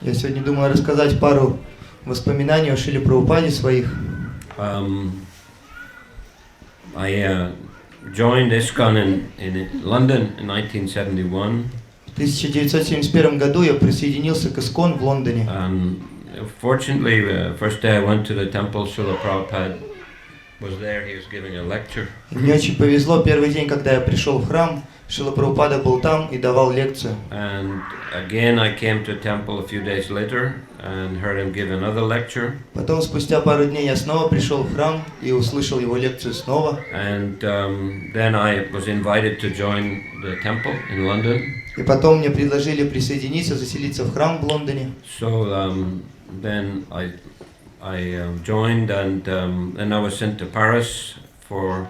Я сегодня думаю рассказать пару воспоминаний о Шриле Прабхупаде своих. I joined ISKCON in London in 1971. В 1971 году я присоединился к ИСККОН в Лондоне. Fortunately, first day I went to the temple, Шрила Прабхупаде was there. He was giving a lecture. Мне очень повезло, первый день, когда я пришел в храм, Шрила Прабхупада был там и давал лекцию. And again I came to the temple a few days later and heard him give another lecture. Потом, спустя пару дней, я снова пришел в храм и услышал его лекцию снова. And then I was invited to join the temple in London. И потом мне предложили присоединиться, заселиться в храм в Лондоне. So then I joined, and then I was sent to Paris for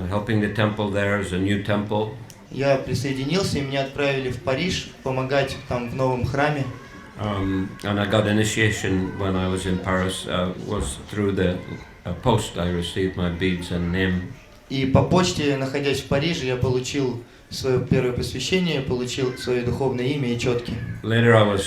helping the temple there as a new temple. Я присоединился, и меня отправили в Париж помогать там в новом храме. And I got initiation when I was in Paris. Was through the post I received my beads and name. И по почте, находясь в Париже, я получил свое первое посвящение, получил свое духовное имя и четки. Later I was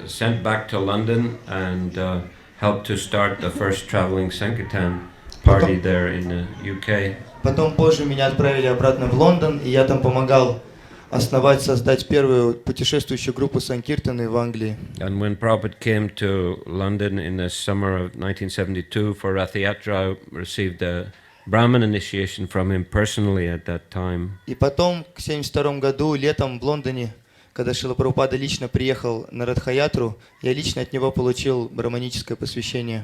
sent back to London and helped to start the first traveling Sankirtan party there in the UK. Потом позже меня отправили обратно в Лондон, и я там помогал основать, создать первую путешествующую группу Санкиртаны в Англии. And when Prabhupada came to London in the summer of 1972 for Rath Yatra, I received a Brahmin initiation from him personally at that time. И потом, к 1972 году, летом в Лондоне, когда Шрила Прабхупада лично приехал на Радха-ятру, я лично от него получил браманическое посвящение.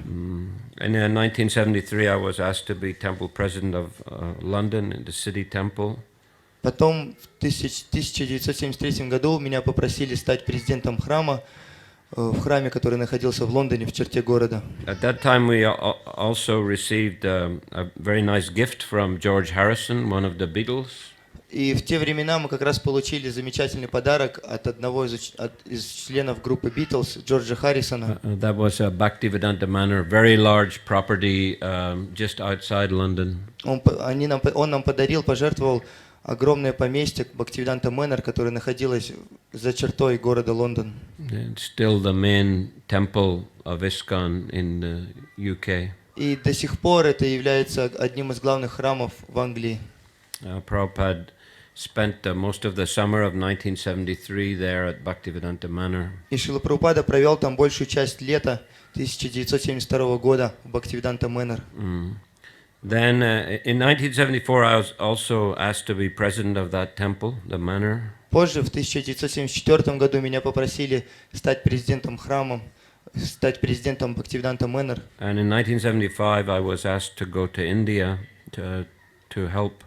In 1973 I was asked to be temple president of London, the city temple. Потом в 1973 году меня попросили стать президентом храма, в храме, который находился в Лондоне, в черте города. At that time we also received a very nice gift from George Harrison, one of the Beatles. И в те времена мы как раз получили замечательный подарок от одного из членов группы Beatles, Джорджа Харрисона. That was a Bhактиведанта Мэнор, very large property just outside London. Он нам подарил, пожертвовал огромное поместье Бхактиведанта Мэнор, которое находилось за чертой города Лондон. It's still the main temple of ISKCON in the UK. И до сих пор это является одним из главных храмов в Англии. Prabhupada spent most of the summer of 1973 there at Bhактиведанта Мэнор. И Шрила Прабхупада провел там большую часть лета 1972 года в Бхактиведанта Мэнор. Then in 1974 I was also asked to be president of that temple, the manor. Позже, в 1974 году, меня попросили стать президентом храма, стать президентом Бхактиведанта Мэнор. And in 1975 I was asked to go to India to help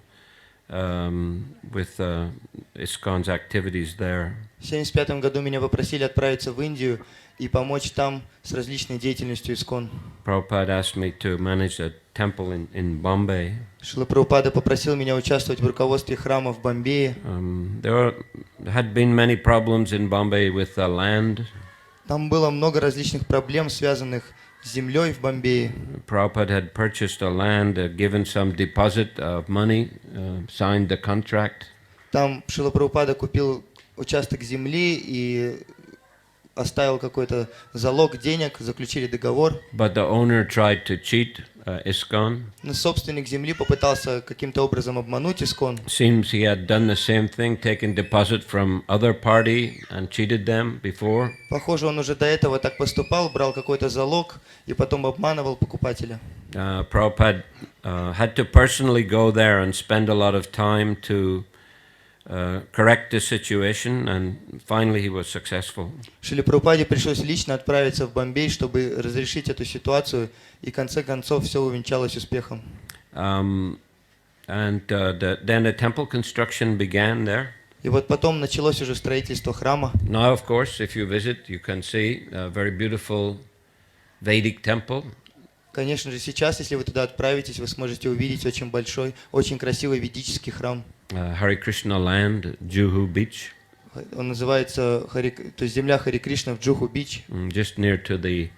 with ISKCON's activities there. В 1975 году меня попросили отправиться в Индию и помочь там с различной деятельностью ИСККОН. Prabhupada asked me to manage a temple in Bombay. Шрила Прабхупада попросил меня участвовать в руководстве храма в Бомбее. There had been many problems in Bombay with the land. Там было много различных проблем, связанных с землей в Бомбее. Prabhupada had purchased a land, given some deposit of money, signed the contract. Там Шрила Прабхупада купил участок земли и оставил какой-то залог денег, заключили договор. But the owner tried to cheat ISKCON. Но собственник земли попытался каким-то образом обмануть ИСККОН. Seems he had done the same thing, taken deposit from other party and cheated them before. Похоже, он уже до этого так поступал, брал какой-то залог и потом обманывал покупателя. Prabhupada had to personally go there and spend a lot of time to correct the situation, and finally he was successful. Шриле Прабхупаде пришлось лично отправиться в Бомбей, чтобы разрешить эту ситуацию, и в конце концов все увенчалось успехом. Then the temple construction began there. И вот потом началось уже строительство храма. Now, of course, if you visit, you can see a very beautiful Vedic temple. Конечно же, сейчас, если вы туда отправитесь, вы сможете увидеть очень большой, очень красивый ведический храм. Харе Кришна land, Juhu Beach. Он называется, то есть земля Харе Кришна в Джуху-Бич. Just near to the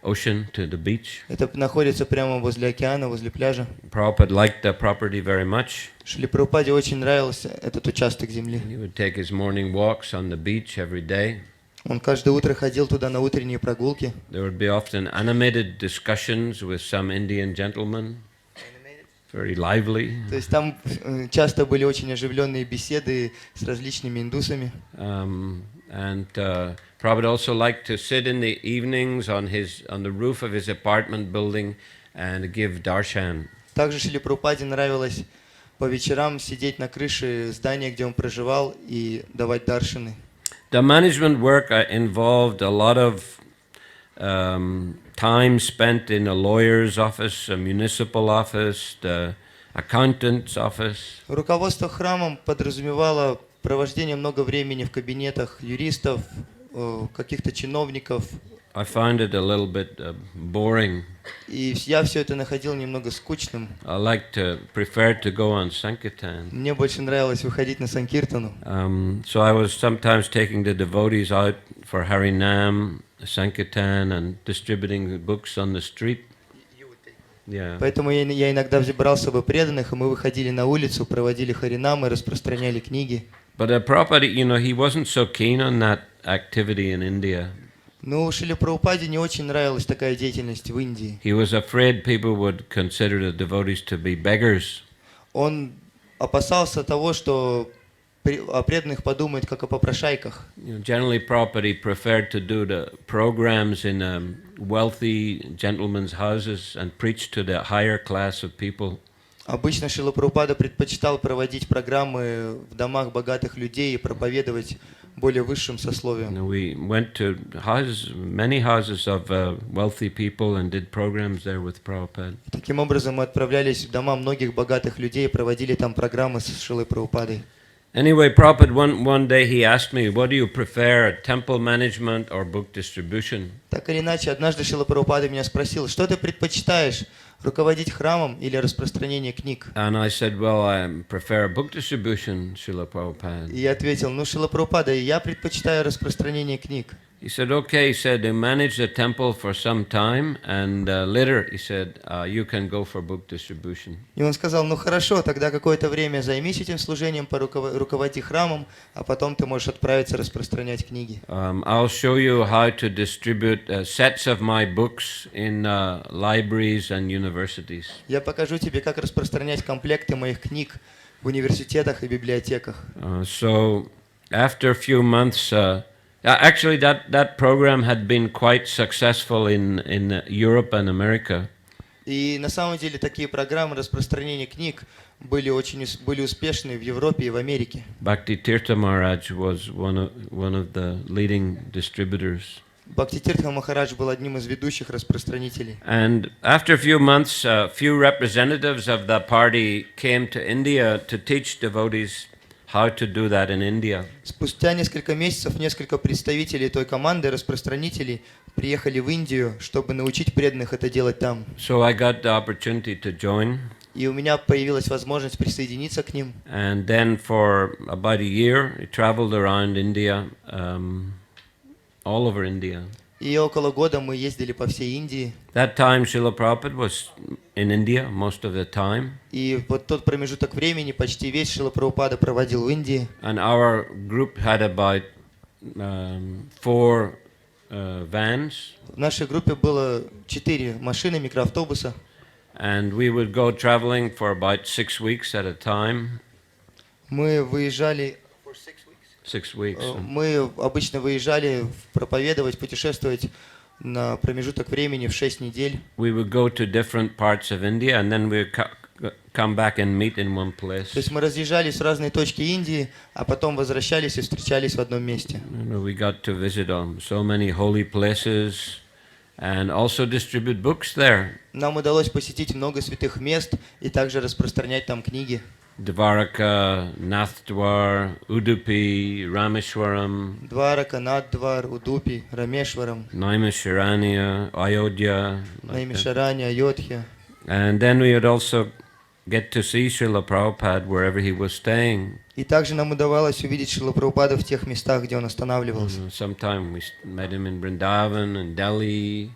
ocean, to the beach. Это находится прямо возле океана, возле пляжа. Prabhupada liked the property very much. Шриле Прабхупаде очень нравился этот участок земли. He would take his morning walks on the beach every day. Он каждое утро ходил туда на утренние прогулки. There would be often animated discussions with some Indian gentleman, very lively. То есть там часто были очень оживленные беседы с различными индусами. And Prabhupada also liked to sit in the evenings on the roof of his apartment building and give darshan. Также Шриле Прабхупаде нравилось по вечерам сидеть на крыше здания, где он проживал, и давать даршаны. The management work involved a lot of time spent in a lawyer's office, a municipal office, the accountant's office. Руководство храмом подразумевало провождение много времени в кабинетах юристов, каких-то чиновников. I found it a little bit boring. И я все это находил немного скучным. I like to prefer to go on Sankirtan. Мне больше нравилось выходить на Санкиртану. So I was sometimes taking the devotees out for Harinam, Sankirtan, and distributing books on the street. Yeah. Поэтому я иногда брал с собой преданных, и мы выходили на улицу, проводили харинам и распространяли книги. But Prabhupada, he wasn't so keen on that activity in India. Ну, Шриле Прабхупаде не очень нравилась такая деятельность в Индии. He was afraid people would consider the devotees to be beggars. Он опасался того, что о преданных подумают как о попрошайках. Generally, Prabhupada preferred to do the programs in wealthy gentlemen's houses and preach to the higher class of people. Обычно Шрила Прабхупада предпочитал проводить программы в домах богатых людей и проповедовать более высшим сословием. We went to many houses of wealthy people and did programs there with Prabhupada. Таким образом, мы отправлялись в дома многих богатых людей и проводили там программы с Шрилой Прабхупадой. Anyway, Prabhupada, one day he asked me, what do you prefer, temple management or book distribution? Так или иначе, однажды Шрила Прабхупада меня спросил, что ты предпочитаешь, руководить храмом или распространение книг? And I said, well, I prefer book distribution, Srila Prabhupada. И я ответил, ну, Шрила Прабхупада, я предпочитаю распространение книг. He said, okay, he said, they manage the temple for some time, and later, he said, you can go for book distribution. И он сказал, ну хорошо, тогда какое-то время займись этим служением, руководи храмом, а потом ты можешь отправиться распространять книги. I'll show you how to distribute sets of my books in libraries and universities. Я покажу тебе, как распространять комплекты моих книг в университетах и библиотеках. So, after a few months, actually, that program had been quite successful in Europe and America. И на самом деле такие программы распространения книг были успешны в Европе и в Америке. Bhaktivinoda Maharaj was one of the leading distributors. Бхактивиданта Махарадж был одним из ведущих распространителей. And after a few months, a few representatives of the party came to India to teach devotees how to do that in India. Спустя несколько месяцев несколько представителей той команды распространителей приехали в Индию, чтобы научить преданных это делать там. So I got the opportunity to join. И у меня появилась возможность присоединиться к ним. And then for about a year, I traveled around India, all over India. И около года мы ездили по всей Индии. That time, Srila Prabhupada was in India most of the time. И вот тот промежуток времени почти весь Шрила Прабхупада проводил в Индии. And our group had about 4 vans. В нашей группе было 4 машины, микроавтобуса. And we would go traveling for about 6 weeks at a time. Мы выезжали... 6 weeks. Мы обычно выезжали проповедовать, путешествовать на промежуток времени в 6 недель. We would go to different parts of India and then we would come back and meet in one place. То есть мы разъезжались в разные точки Индии, а потом возвращались и встречались в одном месте. We got to visit so many holy places and also distribute books there. Нам удалось посетить много святых мест и также распространять там книги. Dvaraka, Nathdwar, Udupi, Rameshwaram, Дварака, Наддвар, Удупи, Рамешварам, Naimisharanya, Ayodhya. Наймишарани, Айодхя. And then we would also get to see Srila Prabhupada wherever he was staying. И также нам удавалось увидеть Шрилу Прабхупаду в тех местах, где он останавливался. Sometime we met him in Vrindavan, in Delhi,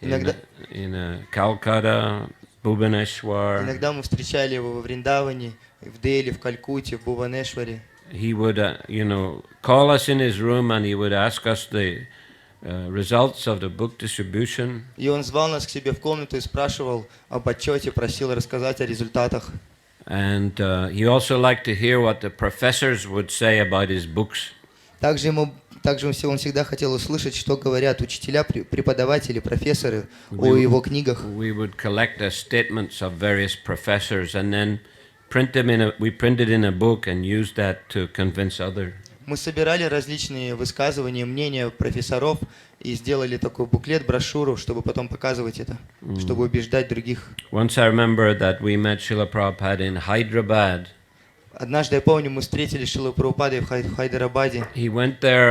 in Calcutta, Bhubaneswar. Иногда мы встречали его во Вриндаване, в Дели, в Калькутте, в Бхуванешваре. he would, call us in his room and he would ask us the results of the book distribution. И он звал нас к себе в комнату и спрашивал об отчете, просил рассказать о результатах. And he also liked to hear what the professors would say about his books. Также он всегда хотел услышать, что говорят учителя, преподаватели, профессоры о его книгах. We would collect the statements of various professors and then we printed in a book and used that to convince others. Мы собирали различные высказывания, мнения профессоров и сделали такой буклет, брошюру, чтобы потом показывать это, чтобы убеждать других. Once I remember that we met Шрила Прабхупаде in Hyderabad. Однажды, я помню, мы встретили Шрилу Прабхупаде в Хайдарабаде. He went there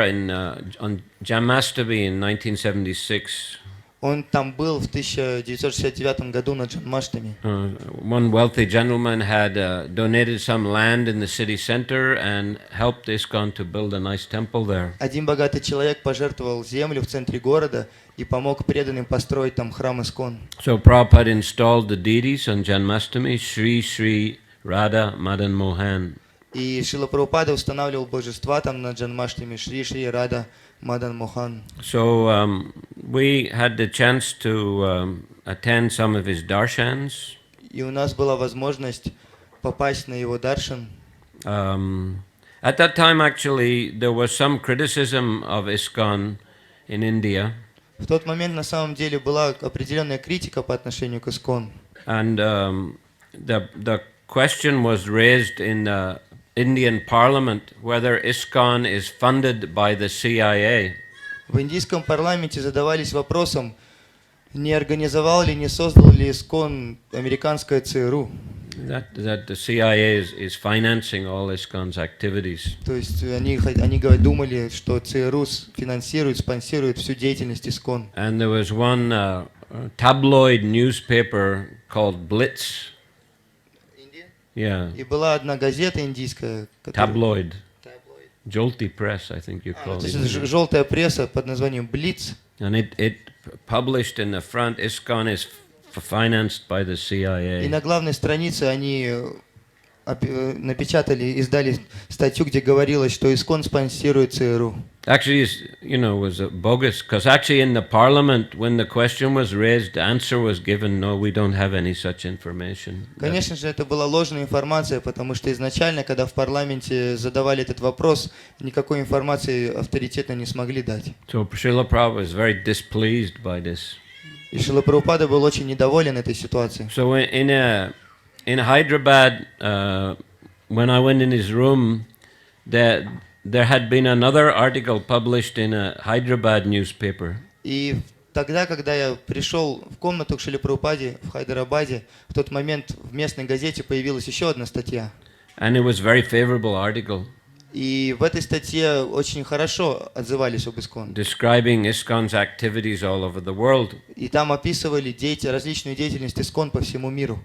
on Janmashtami in 1976. Он там был в 1969 году на Джанмаштами. One wealthy gentleman had donated some land in the city center and helped ISKCON to build a nice temple there. Один богатый человек пожертвовал землю в центре города и помог преданным построить там храм ISKCON. So Prabhupada installed the deities on Janmashtami, Shri Shri Radha Madan Mohan. И Шрила Прабхупада устанавливал божества там на Джанмаштами, Шри Шри Рада Мадан Мохан. So we had the chance to attend some of his darshans. И у нас была возможность попасть на его даршан. At that time, actually, there was some criticism of ISKCON in India. В тот момент на самом деле была определенная критика по отношению к ISKCON. And the question was raised in the Indian Parliament whether ISKCON is funded by the CIA. В индийском парламенте задавались вопросом, не организовал ли, не создал ли ISKCON американское ЦРУ. That the CIA is financing all ISKCON's activities. То есть они думали, что ЦРУ финансирует, спонсирует всю деятельность ISKCON. And there was one tabloid newspaper called Blitz. Yeah. И была одна газета индийская, Tabloid. Jolty Press, I think you call it. Желтая пресса под названием Blitz. And it published in the front, ISKCON is financed by the CIA. И на главной странице они напечатали, издали статью, где говорилось, что ISKCON спонсирует ЦРУ. Actually, was bogus, because actually in the parliament, when the question was raised, the answer was given, no, we don't have any such information. Конечно же, это была ложная информация, потому что изначально, когда в парламенте задавали этот вопрос, никакой информации авторитетно не смогли дать. So Srila Prabhupada was very displeased by this. И Шрила Прабхупада был очень недоволен этой ситуацией. So in Hyderabad, when I went in his room, there had been another article published in a Hyderabad newspaper. И тогда, когда я пришел в комнату к Шриле Прабхупаде в Хайдарабаде, в тот момент в местной газете появилась еще одна статья. And it was a very favorable article. И в этой статье очень хорошо отзывались об ISKCON. Describing ISKCON's activities all over the world. И там описывали различную деятельность ISKCON по всему миру.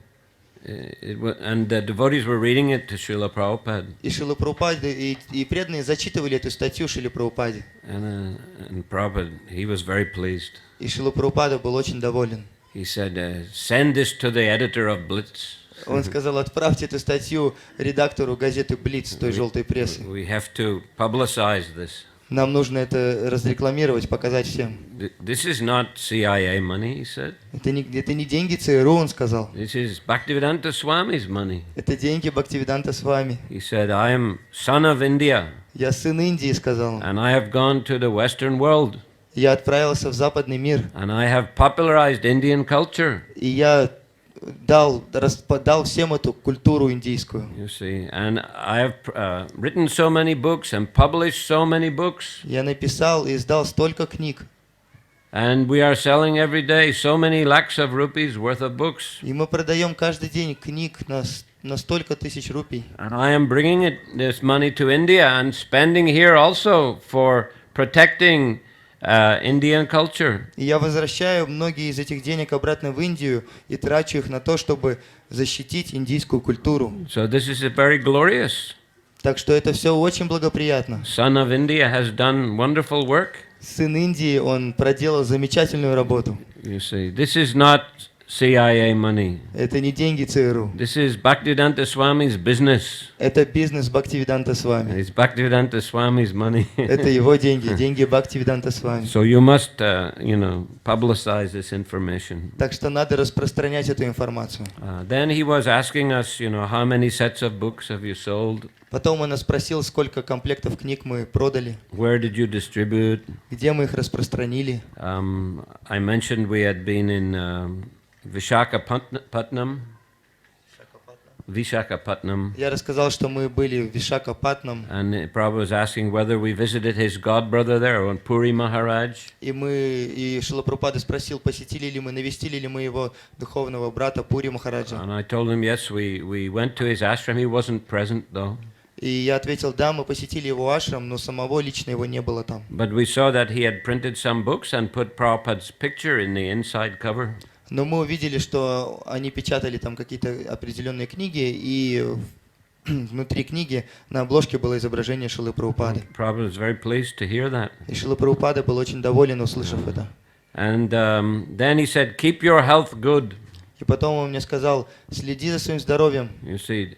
And the devotees were reading it to Srila Prabhupada. И Шрила Прабхупада и преданные зачитывали эту статью Шриле Прабхупаде. And Prabhupada, he was very pleased. И Шрила Прабхупада был очень доволен. He said, "Send this to the editor of Blitz." Он сказал, отправьте эту статью редактору газеты Blitz, той желтой прессы. We have to publicize this. Нам нужно это разрекламировать, показать всем. This is not CIA money, he said. Это не деньги ЦРУ, он сказал. This is Bhaktivedanta Swami's money. Это деньги Бхактиведанта Свами. He said, I am son of India. Я сын Индии, сказал он. And I have gone to the Western world. Я отправился в западный мир. And I have popularized Indian culture. И я дал всем эту культуру индийскую. You see, and I have written so many books and published so many books. Я написал и издал столько книг. And we are selling every day so many lakhs of rupees worth of books. И мы продаем каждый день книг на столько тысяч рупий. And I am bringing this money to India and spending here also for protecting Indian culture. И я возвращаю многие из этих денег обратно в Индию и трачу их на то, чтобы защитить индийскую культуру. So this is very glorious. Так что это все очень благоприятно. Son of India has done wonderful work. Сын Индии, он проделал замечательную работу. You see, this is not CIA money. Это не деньги ЦРУ. This is Bhaktivedanta Swami's business. Это бизнес Бхактиведанта Свами. It's Bhaktivedanta Swami's money. Это его деньги, деньги Бхактиведанта Свами. So you must, publicize this information. Так что надо распространять эту информацию. Then he was asking us, how many sets of books have you sold? Потом он нас спросил, сколько комплектов книг мы продали, Where did you distribute? где мы их распространили. I mentioned we had been in Vishakhapatnam. Я рассказал, что мы были в Вишакапатнам. And Prabhupada was asking whether we visited his godbrother there, on Puri Maharaj. И Шрила Прабхупада спросил, посетили ли мы, навестили ли мы его духовного брата Пури Махараджа. And I told him, yes, we went to his ashram. He wasn't present though. И я ответил, да, мы посетили его ашрам, но самого лично его не было там. But we saw that he had printed some books and put Prabhupada's picture in the inside cover. Но мы увидели, что они печатали там какие-то определенные книги, и внутри книги на обложке было изображение Шрилы Прабхупады. Prabhupada was very pleased to hear that. И Шрила Прабхупада был очень доволен, услышав это. And then he said, keep your health good. И потом он мне сказал, следи за своим здоровьем. You see,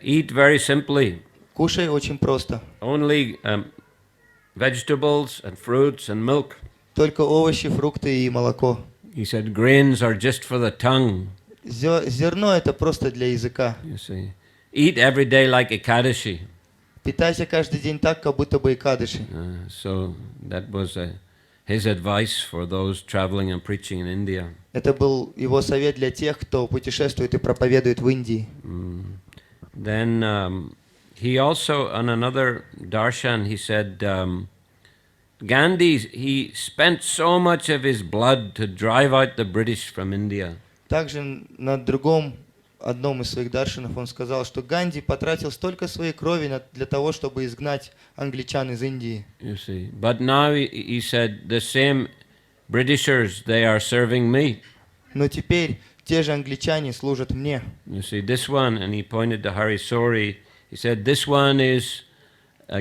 eat very simply. Кушай очень просто. Only vegetables and fruits and milk. Только овощи, фрукты и молоко. He said, grains are just for the tongue. Зерно это просто для языка. You see, eat every day like Ekadashi. Питайся каждый день так, как будто бы экадыши. So that was his advice for those traveling and preaching in India. Это был его совет для тех, кто путешествует и проповедует в Индии. Then he also, on another darshan, he said, Gandhi, he spent so much of his blood to drive out the British from India. Также на одном из своих даршанов он сказал, что Ганди потратил столько своей крови для того, чтобы изгнать англичан из Индии. You see, but now he said the same Britishers, they are serving me. Но теперь те же англичане служат мне. You see, this one, and he pointed to Hari Sori, he said, this one is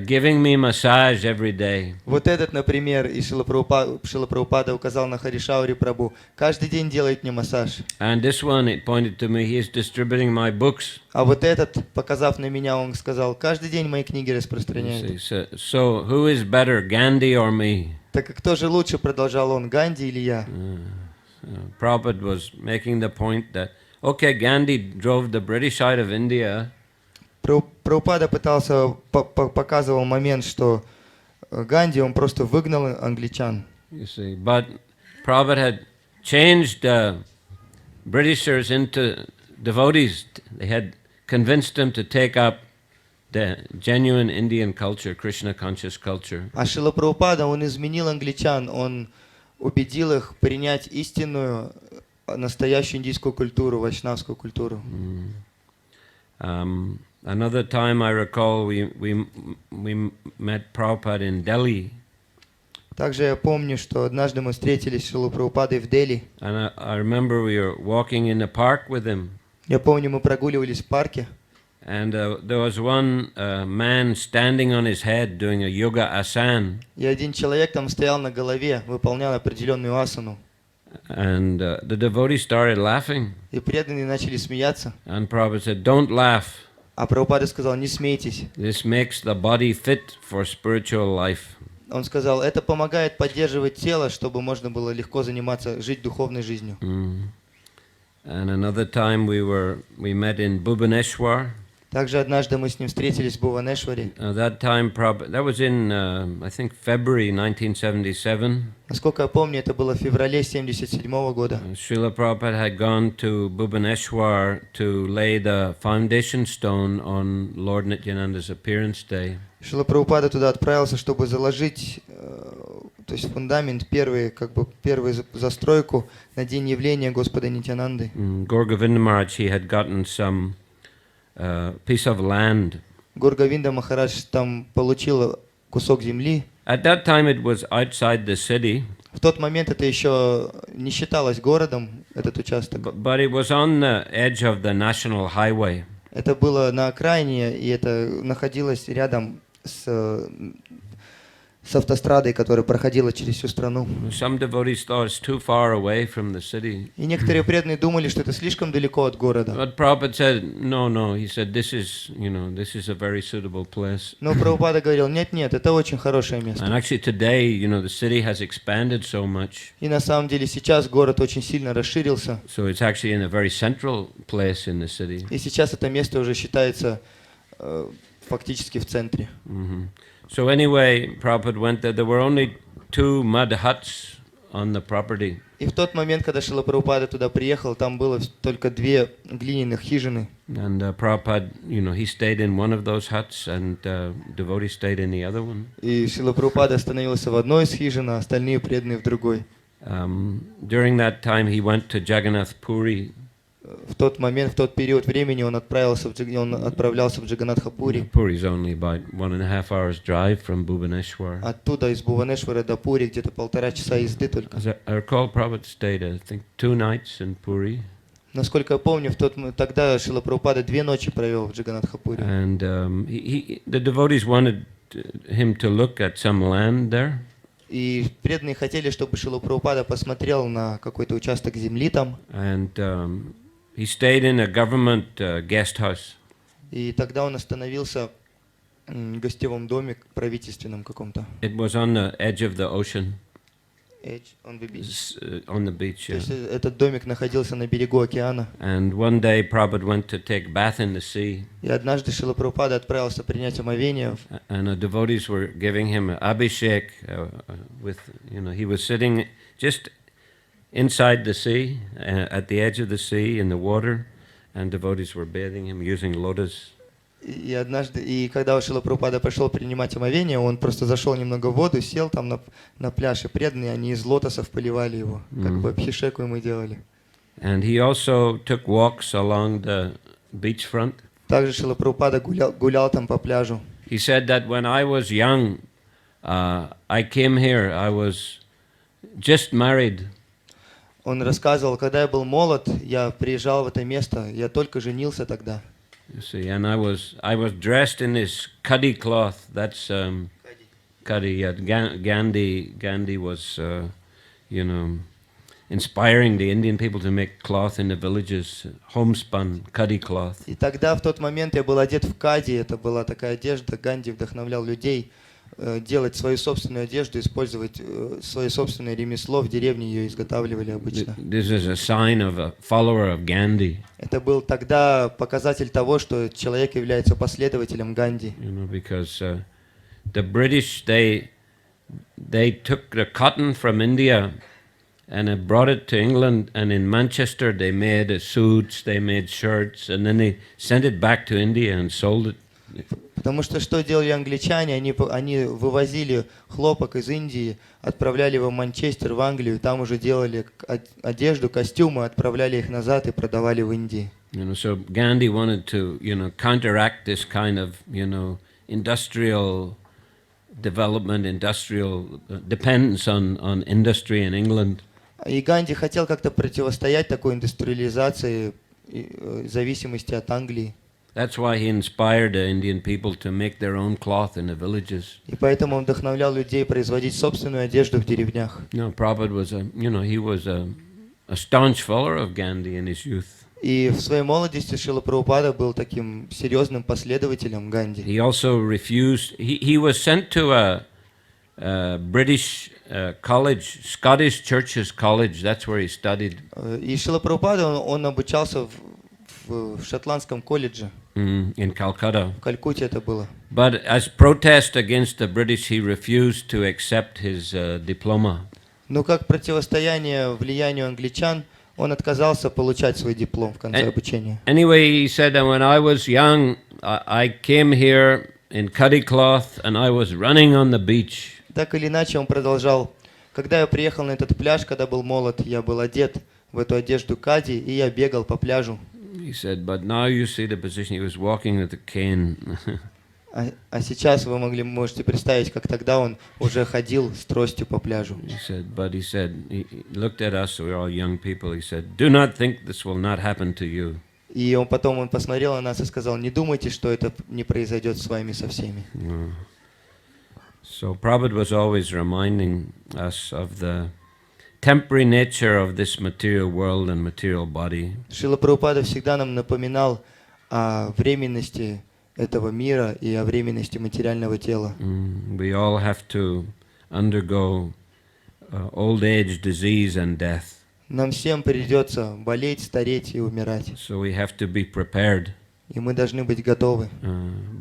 giving me massage every day. Вот этот, например, и Шрила Прабхупада указал на Харишаури Прабху, каждый день делает мне массаж. And this one, it pointed to me, he is distributing my books. А вот этот, показав на меня, он сказал, каждый день мои книги распространяют. So who is better, Gandhi or me? Так кто же лучше, продолжал он, Ганди или я? Prabhupada was making the point that, okay, Gandhi drove the British out of India. Прабхупада показывал момент, что Ганди, он просто выгнал англичан. You see, but Prabhupada had changed Britishers into devotees. They had convinced them to take up the genuine Indian culture, Krishna conscious culture. А Шрила Прабхупада, он изменил англичан, он убедил их принять истинную, настоящую индийскую культуру, вайшнавскую культуру. Another time I recall we met Prabhupada in Delhi. Также я помню, что однажды мы встретились с Шрилой Прабхупадой в Дели. And I remember we were walking in the park with him. Я помню, мы прогуливались в парке. And there was one man standing on his head doing a yoga asana. И один человек там стоял на голове, выполнял определенную асану. And the devotees started laughing. И преданные начали смеяться. And Prabhupada said, "Don't laugh. А Прабхупада сказал, не смейтесь. This makes the body fit for spiritual life." Он сказал, это помогает поддерживать тело, чтобы можно было легко заниматься, жить духовной жизнью. And another time we met in Bhubaneswar. Также однажды мы с ним встретились в Бхуванешваре. That time, that was in, I think, February 1977. Насколько я помню, это было в феврале 1977 года. Srila Prabhupada had gone to Bhubaneswar to lay the foundation stone on Lord Nityananda's appearance day. Шрила Прабхупада туда отправился, чтобы заложить, то есть фундамент, первую застройку на день явления Господа Нитянанды. Gaur Govinda Maharaj, he had gotten some piece of land. Гаур Говинда Махарадж там получил кусок земли. At that time it was outside the city. В тот момент это еще не считалось городом, этот участок. But it was on the edge of the national highway. Это было на окраине, и это находилось рядом с с автострадой, которая проходила через всю страну. Some devotees thought it's too far away from the city. И некоторые преданные думали, что это слишком далеко от города. But Prabhupada said, no. He said, this is a very suitable place. Но Прабхупада говорил, нет, это очень хорошее место. And actually today, the city has expanded so much. И на самом деле сейчас город очень сильно расширился. So it's actually in a very central place in the city. И сейчас это место уже считается фактически в центре. So anyway, Prabhupada went there. There were only 2 mud huts on the property. И в тот момент, когда Шрила Прабхупада туда приехал, там было только 2 глиняных хижины. And Prabhupada, he stayed in one of those huts, and devotees stayed in the other one. И Шрила Прабхупада остановился в одной из хижин, а остальные преданные в другой. During that time, he went to Jagannath Puri. В тот момент, в тот период времени он отправлялся в Джаганнатха-Пури. Puri is only about 1.5 hours drive from Bhubaneswar. Оттуда из Бхуванешвара до Пури где-то 1,5 часа езды только. As I recall, Prabhupada stayed, I think, 2 nights in Puri. Насколько я помню, тогда Шрила Прабхупада 2 ночи провел в Джаганнатха-Пури. And the devotees wanted him to look at some land there. И преданные хотели, чтобы Шрила Прабхупада посмотрел на какой-то участок земли там. And he stayed in a government guest house. И тогда он остановился в гостевом доме правительственном каком-то. It was on the edge of the ocean. Edge on the beach. On the beach, То yeah. есть этот домик находился на берегу океана. And one day Prabhupada went to take bath in the sea. И однажды Шрила Прабхупада отправился принять омовение. And the devotees were giving him abhishek with, he was sitting just inside the sea, at the edge of the sea in the water, and devotees were bathing him using lotus. И когда Шрила Прабхупада пошел принимать омовение, он просто зашел немного в воду, сел там на пляж, и преданные, они из лотосов поливали его, как бы абхишеку ему делали. And he also took walks along the beachfront. Также Шрила Прабхупада гулял там по пляжу. He said that when I was young, I came here, I was just married. Он рассказывал, когда я был молод, я приезжал в это место, я только женился тогда. You see, and I was dressed in this cuddy cloth. That's cuddy. Yeah, Gandhi was, inspiring the Indian people to make cloth in the villages, homespun cuddy cloth. И тогда, в тот момент, я был одет в кади, это была такая одежда, Ганди вдохновлял людей делать свою собственную одежду, использовать свое собственное ремесло, в деревне ее изготавливали обычно. This is a sign of a follower of Gandhi. Это был тогда показатель того, что человек является последователем Ганди. Because the British they took the cotton from India and brought it to England, and in Manchester they made suits, they made shirts, and then they sent it back to India and sold it. Потому что делали англичане? Они вывозили хлопок из Индии, отправляли его в Манчестер, в Англию, там уже делали одежду, костюмы, отправляли их назад и продавали в Индии. So Gandhi wanted to, counteract this kind of, industrial development, industrial dependence on industry in England. И Ганди хотел как-то противостоять такой индустриализации, зависимости от Англии. That's why he inspired the Indian people to make their own cloth in the villages. И поэтому он вдохновлял людей производить собственную одежду в деревнях. Prabhupada was he was a staunch follower of Gandhi in his youth. И в своей молодости Шрила Прабхупада был таким серьезным последователем Ганди. He also refused. He was sent to a British college, Scottish Churches College. That's where he studied. И Шрила Прабхупада он обучался в шотландском колледже. In Calcutta. В Калькутте это было. But as protest against the British, he refused to accept his diploma. Но как противостояние влиянию англичан, он отказался получать свой диплом в конце обучения. Anyway, he said that when I was young, I came here in cuddy cloth and I was running on the beach. Так или иначе, он продолжал. Когда я приехал на этот пляж, когда был молод, я был одет в эту одежду кади, и я бегал по пляжу. He said, but now you see the position. He was walking with a cane. А сейчас вы можете представить, как тогда он уже ходил с тростью по пляжу. He looked at us, we were all young people. He said, do not think this will not happen to you. И он посмотрел на нас и сказал, не думайте, что это не произойдет с вами со всеми. So Prabhupada was always reminding us of the temporary nature of this material world and material body. Шрила Прабхупада всегда нам напоминал о временности этого мира и о временности материального тела. We all have to undergo old age, disease and death. Нам всем придется болеть, стареть и умирать. So we have to be prepared И мы должны быть готовы.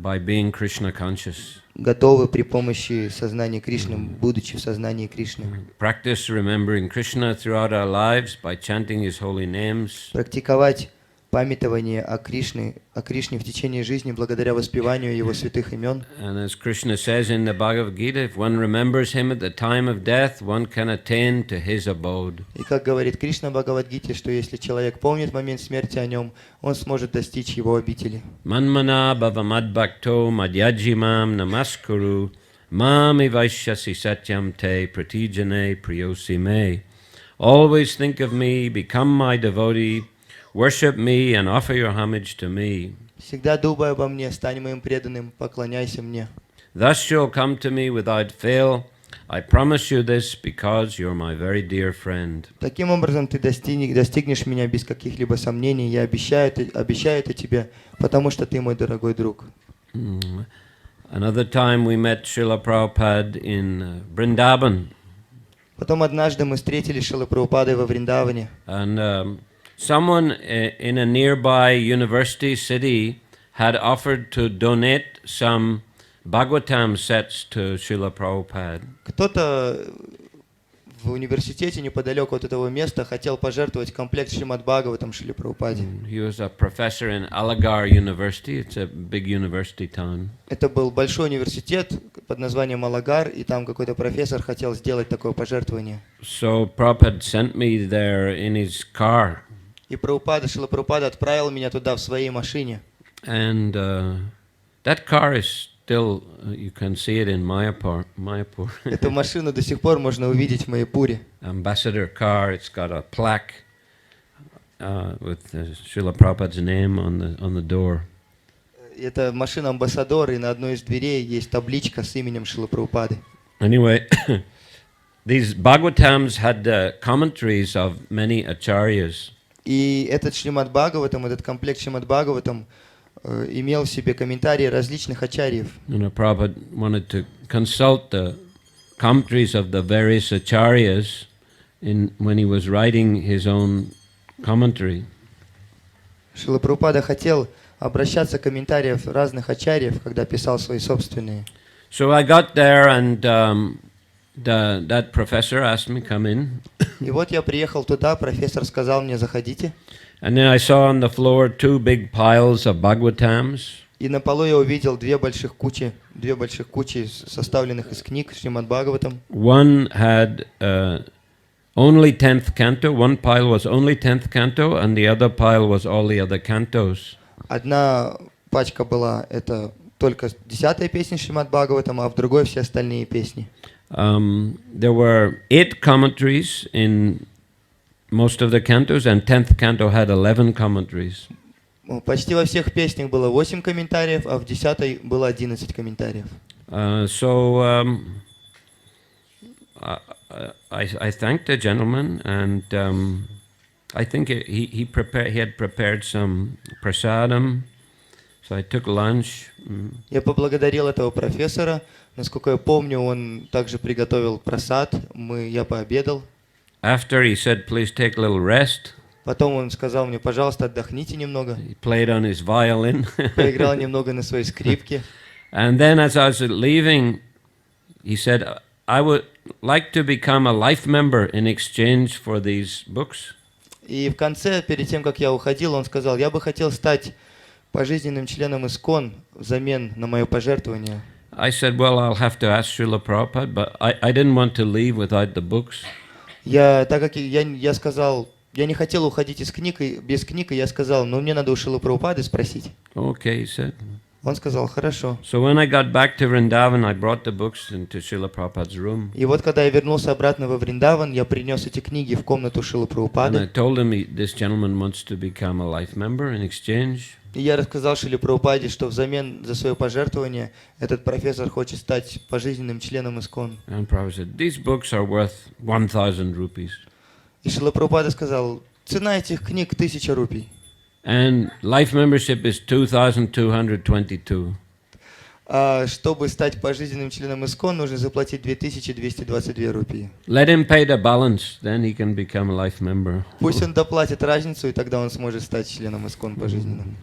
by being Krishna conscious. Готовы при помощи сознания Кришны, будучи в сознании Кришны. Practice remembering Krishna throughout our lives by chanting his holy names. Практиковать памятование о Кришне в течение жизни благодаря воспеванию Его святых имен. And as Krishna says in the Bhagavad Gita, if one remembers him at the time of death, one can attain to his abode. И как говорит Кришна в Бхагавад-гите, что если человек помнит момент смерти о нем, он сможет достичь его обители. Manmana bhava madbhakto madhyajimam namaskuru mami vaishyasi satyam te pratijane priyosi me. Always think of me, become my devotee, worship me and offer your homage to me. Всегда думай обо мне, стань моим преданным, поклоняйся мне. Thus you'll come to me without fail. I promise you this because you're my very dear friend. Таким образом ты достигнешь меня без каких-либо сомнений. Я обещаю это тебе, потому что ты мой дорогой друг. Another time we met Srila Prabhupada in Vrindavan. Потом однажды мы встретили Шрилу Прабхупады во Вриндаване. And someone in a nearby university city had offered to donate some Bhagavatam sets to Srila Prabhupada. Кто-то в университете неподалеку от этого места хотел пожертвовать комплект Шримад Бхагаватам Шриле Прабхупаде. He was a professor in Aligarh University. It's a big university town. Это был большой университет под названием Алагар, и там какой-то профессор хотел сделать такое пожертвование. So Prabhupada sent me there in his car. И Шрила Прабхупада отправил меня туда в своей машине. And that car is still, you can see it in Mayapur. Эту машину до сих пор можно увидеть в Майяпуре. Ambassador car. It's got a plaque with Srila Prabhupada's name on the door. Это машина амбассадор, и на одной из дверей есть табличка с именем Шрилы Прабхупады. Anyway, these Bhagavatams had commentaries of many acharyas. И этот Шримад Бхагаватам, этот комплект Шримад Бхагаватам имел в себе комментарии различных ачарьев. Prabhupada wanted to consult the commentaries of the various acharyas when he was writing his own commentary. Шрила Прабхупада хотел обращаться к комментариям разных ачарьев, когда писал свои собственные. So I got there and that professor asked me come in. И вот я приехал туда, профессор сказал мне: заходите. And then I saw on the floor two big piles of Bhagavatams. И на полу я увидел две больших кучи, составленных из книг Шримад Бхагаватам. One had only 10th canto, one pile was only 10th canto, and the other pile was all the other cantos. Одна пачка была это только 10-я песня Шримад Бхагаватам, а в другой все остальные песни. There were 8 commentaries in most of the cantos, and 10th canto had 11 commentaries. Почти во всех песнях было 8 комментариев, а в 10-й было 11 комментариев. I thanked the gentleman, and I think he had prepared some prasadam, so I took lunch. Я поблагодарил этого профессора. Насколько я помню, он также приготовил прасад. Я пообедал. After he said, "Please take a little rest." Потом он сказал мне: пожалуйста, отдохните немного. He played on his violin. Поиграл немного на своей скрипке. And then as I was leaving, he said, "I would like to become a life member in exchange for these books." И в конце, перед тем, как я уходил, он сказал: я бы хотел стать пожизненным членом ИСККОН взамен на мое пожертвование. I said, "Well, I'll have to ask Srila Prabhupada, but I didn't want to leave without the books." Так как я сказал, я не хотел уходить без книг, и я сказал: ну, мне надо у Шрилы Прабхупады спросить. Okay, he said. Он сказал: хорошо. So when I got back to Vrindavan, I brought the books into Srila Prabhupada's room. И вот когда я вернулся обратно во Вриндаван, я принес эти книги в комнату Шрилы Прабхупады. And I told him this gentleman wants to become a life member in exchange. И я рассказал Шриле Прабхупаде, что взамен за свое пожертвование этот профессор хочет стать пожизненным членом ИСККОН. And Prabhupada said, these books are worth 1,000 rupees. И Шрила Прабхупада сказал, цена этих книг 1000 рупий. And life membership is 2,222. А чтобы стать пожизненным членом ИСККОН, нужно заплатить 2222 рупии. Let him pay the balance, then he can become a life member. Пусть он доплатит разницу, и тогда он сможет стать членом ИСККОН пожизненным.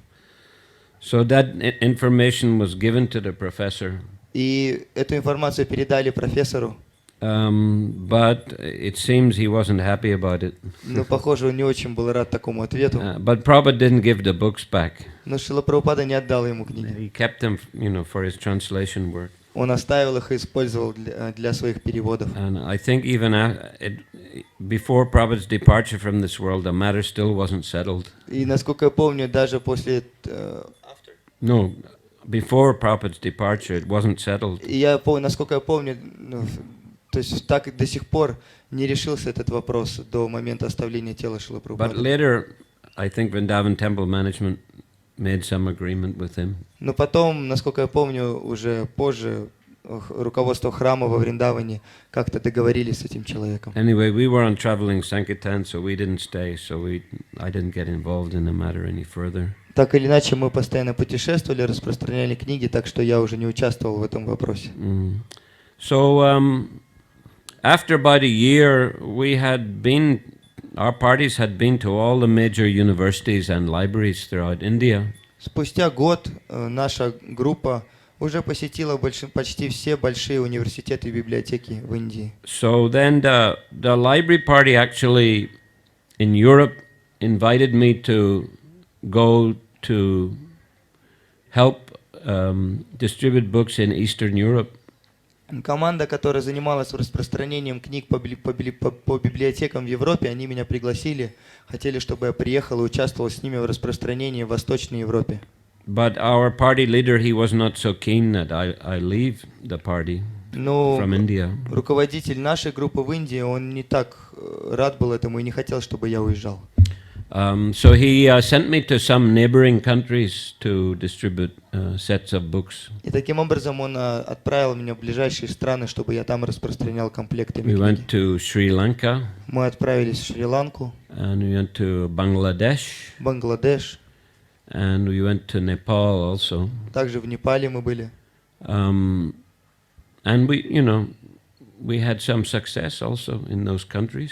So that information was given to the professor. И эту информацию передали профессору. But it seems he wasn't happy about it. Но, похоже, он не очень был рад такому ответу. But Prabhupada didn't give the books back. Но Шрила Прабхупада не отдал ему книги. He kept them, for his translation work. Он оставил их и использовал для своих переводов. And I think even before Prabhupada's departure from this world, the matter still wasn't settled. И насколько я помню, даже после... No, before Prabhupada's departure, it wasn't settled. И насколько я помню, то есть так до сих пор не решился этот вопрос до момента оставления тела Шрилы Прабхупады. But later, I think Vrindavan Temple management made some agreement with him. Но потом, насколько я помню, уже позже руководство храма во Вриндаване как-то договорились с этим человеком. Anyway, we were on traveling Sankirtan, so we didn't stay, so I didn't get involved in the matter any further. Так или иначе, мы постоянно путешествовали, распространяли книги, так что я уже не участвовал в этом вопросе. So after about a year, our parties had been to all the major universities and libraries throughout India. Спустя год наша группа уже посетила почти все большие университеты и библиотеки в Индии. So then the library party actually in Europe invited me to go to help distribute books in Eastern Europe. Команда, которая занималась распространением книг по библиотекам в Европе, они меня пригласили, хотели, чтобы я приехал и участвовал с ними в распространении в Восточной Европе. But our party leader, he was not so keen that I leave the party from India. Руководитель нашей группы в Индии, он не так рад был этому и не хотел, чтобы я уезжал. So he sent me to some neighboring countries to distribute sets of books. И таким образом он отправил меня в ближайшие страны, чтобы я там распространял комплекты We книги. went to Sri Lanka. Мы отправились в Шри-Ланку, And we went to Bangladesh. Бангладеш, And we went to Nepal also. также в Непале мы были. And we had some success also in those countries.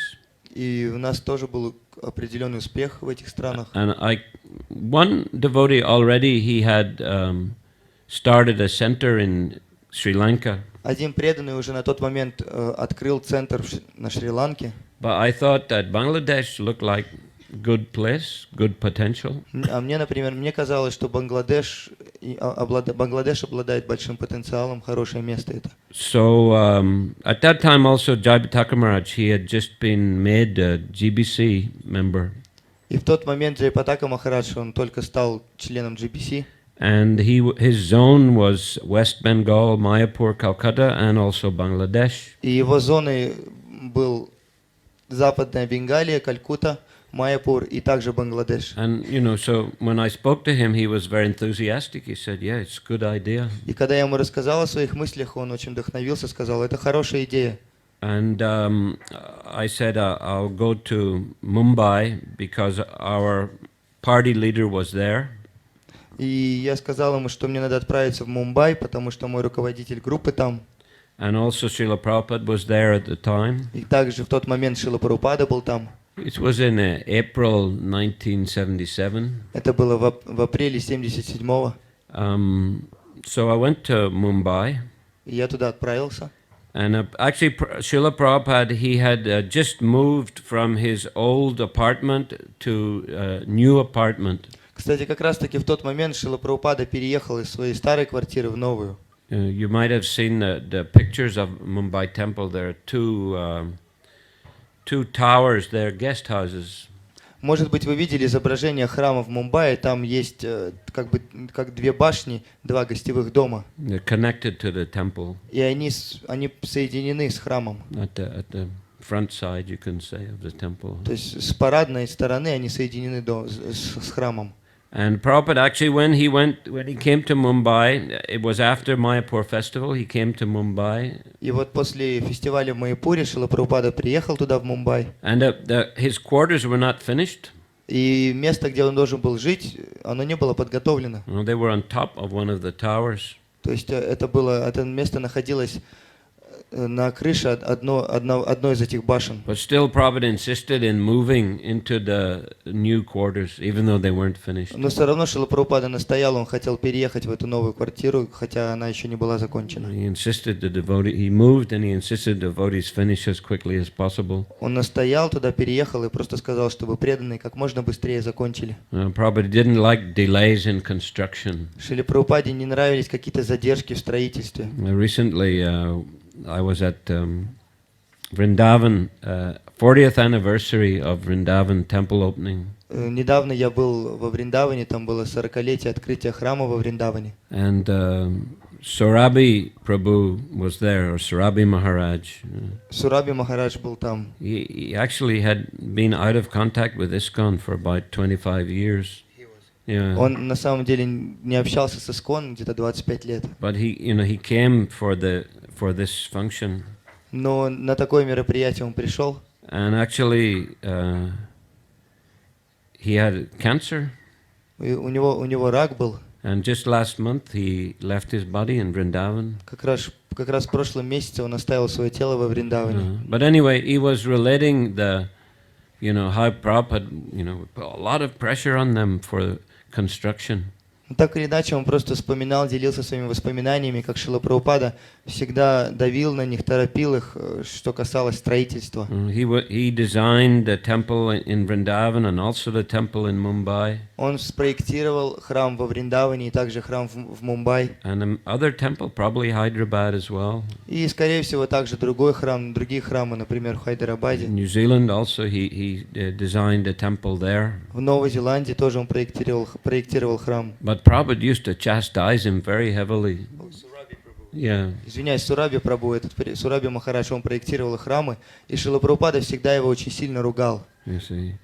И у нас тоже был определенный успех в этих странах. And one devotee already, he had started a center in Sri Lanka. Один преданный уже на тот момент открыл центр на Шри-Ланке. But I thought that Bangladesh looked like good place, good potential. А мне казалось, что Бангладеш обладает большим потенциалом, хорошее место это. So at that time also Jai-Bhataka Maharaj, he had just been made a Джи-Би-Си member. И в тот момент Джай-Бхатака Махарадж, он только стал членом Джи-Би-Си. And his zone was West Bengal, Mayapur, Calcutta, and also Bangladesh. И его зоной был Западная Бенгалия, Калькутта, Майяпур и также Бангладеш. And so when I spoke to him, he was very enthusiastic. He said, "Yeah, it's a good idea." И когда я ему рассказал о своих мыслях, он очень вдохновился, сказал, это хорошая идея. And I said, I'll go to Mumbai because our party leader was there. И я сказал ему, что мне надо отправиться в Мумбай, потому что мой руководитель группы там. And also Srila Prabhupada was there at the time. И также в тот момент Шрила Прабхупада был там. It was in April 1977. Это было в апреле 77-го. So I went to Mumbai. И я туда отправился. And actually, Srila Prabhupada, he had just moved from his old apartment to a new apartment. Kстати, как раз-таки в тот момент Шрила Прабхупада переехал из своей старой квартиры в новую. You might have seen the pictures of Mumbai temple. There are two towers there, guest houses. Может быть, вы видели изображение храма в Мумбаи, там есть как две башни, два гостевых дома. They're connected to the temple. И они соединены с храмом. At the front side, you can say, of the temple. То есть с парадной стороны они соединены с храмом. And Prabhupada actually, when he came to Mumbai, it was after Mayapur festival. He came to Mumbai. И вот после фестиваля в Майяпуре Шрила Прабхупада приехал туда, в Мумбай. And his quarters were not finished. И место, где он должен был жить, оно не было подготовлено. They were on top of one of the towers. То есть это место находилось на крыше одной из этих башен. But still, Prabhupada insisted in moving into the new quarters, even though they weren't finished. Но все равно Шрила Прабхупада настоял, он хотел переехать в эту новую квартиру, хотя она еще не была закончена. He moved and he insisted the devotees finish as quickly as possible. Он настоял, туда переехал и просто сказал, чтобы преданные как можно быстрее закончили. Prabhupada didn't like delays in construction. Шриле Прабхупаде не нравились какие-то задержки в строительстве. Recently, I was at Vrindavan, 40th anniversary of Vrindavan temple opening. Недавно я был во Вриндаване, там было 40-летие открытия храма во Вриндаване. And Surabhi Prabhu was there, or Surabhi Maharaj. Сураби Махарадж был там. He actually had been out of contact with ISKCON for about 25 years. Yeah. Он на самом деле не общался с ИСККОН где-то 25 лет. But he came for this function. Но на такое мероприятие он пришел. And actually, he had cancer. И у него рак был. And just last month he left his body in Vrindavan. Как раз в прошлом месяце он оставил свое тело во Вриндаване. But anyway, he was relating how Prabhupada, put a lot of pressure on them for construction. Так или иначе, он просто вспоминал, делился своими воспоминаниями, как Шрила Прабхупада всегда давил на них, торопил их, что касалось строительства. He designed the temple in Vrindavan and also the temple in Mumbai. Он спроектировал храм во Вриндаване и также храм в Мумбай. And other temple, probably Hyderabad as well. И, скорее всего, также другие храмы, например, в Хайдарабаде. In New Zealand also he designed a temple there. В Новой Зеландии тоже он проектировал храм. But Prabhupada used to chastise him very heavily. Yeah. Извиняюсь, Сураби Прабху, Сураби Махарадж, он проектировал храмы, и Шрила Прабхупада всегда его очень сильно ругал. You see.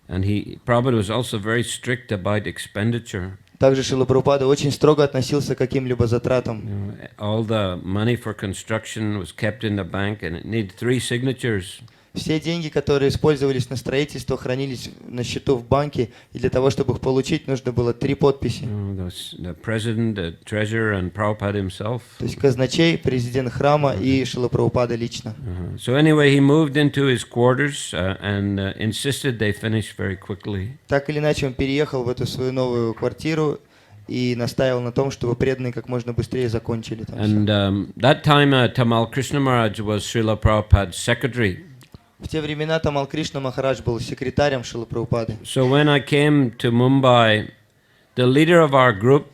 And Prabhupada was also very strict about expenditure. Также Шрила Прабхупада очень строго относился к каким-либо затратам. All the money for construction was kept in the bank and it needed 3 signatures. Все деньги, которые использовались на строительство, хранились на счету в банке, и для того, чтобы их получить, нужно было 3 подписи. The president, the treasurer, and Prabhupada himself. То есть казначей, президент храма и Шрила Прабхупада лично. So anyway, he moved into his quarters and insisted they finish very quickly. Так или иначе, он переехал в эту свою новую квартиру и настаивал на том, чтобы преданные как можно быстрее закончили. And that time, Tamal Krishna Maharaj was Srila Prabhupada's secretary. В те времена Тамал Кришна Махарадж был секретарем Шрилы Прабхупады. So when I came to Mumbai, the leader of our group,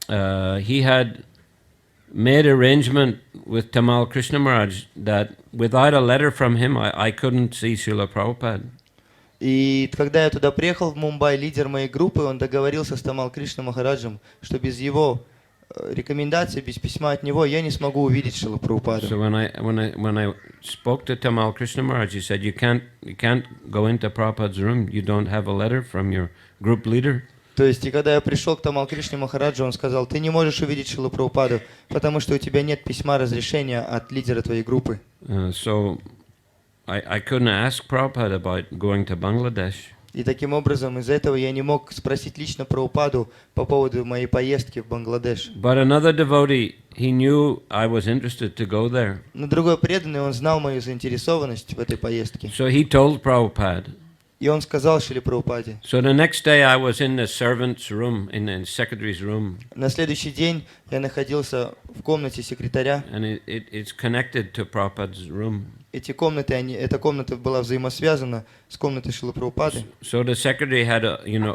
he had made arrangement with Tamal Krishna Maharaj that without a letter from him, I couldn't see Srila Prabhupada. И когда я туда приехал в Мумбай, лидер моей группы, он договорился с Тамал Кришна Махараджем, что без его рекомендации, без письма от него, я не смогу увидеть Шрилу Прабхупаду. So when I spoke to Tamal Krishna Maharaj, he said, you can't go into Prabhupada's room. You don't have a letter from your group leader. То есть, и когда я пришел к Тамал Кришне Махараджу, он сказал, ты не можешь увидеть Шрилу Прабхупаду, потому что у тебя нет письма разрешения от лидера твоей группы. So I couldn't ask Prabhupada about going to Bangladesh. И таким образом, из-за этого я не мог спросить лично Прабхупаду по поводу моей поездки в Бангладеш. But another devotee, he knew I was interested to go there. Но другой преданный, он знал мою заинтересованность в этой поездке. So he told Prabhupada. И он сказал Шриле Прабхупаде. So the next day I was in the servant's room, in the secretary's room. На следующий день я находился в комнате секретаря. And it's connected to Prabhupada's room. Эта комната была взаимосвязана с комнатой Шрилы Прабхупады. So the secretary had,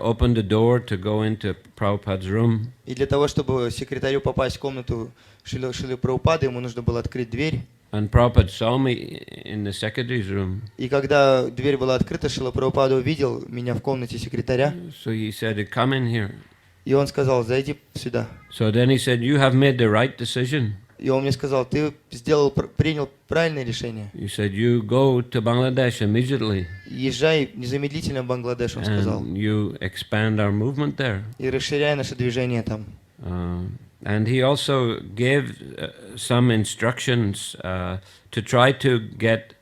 opened the door to go into Prabhupada's room. И для того, чтобы секретарю попасть в комнату Шрилы Прабхупады, ему нужно было открыть дверь. And Prabhupada saw me in the secretary's room. И когда дверь была открыта, Шрила Прабхупада увидел меня в комнате секретаря. So he said, come in here. И он сказал, зайди сюда. So then he said, you have made the right decision. И он мне сказал, ты принял правильное решение. You said, you go to Bangladesh immediately. езжай незамедлительно в Бангладеш, он сказал. and you expand our movement there. И расширяй наше движение там. And he also gave some instructions to try to get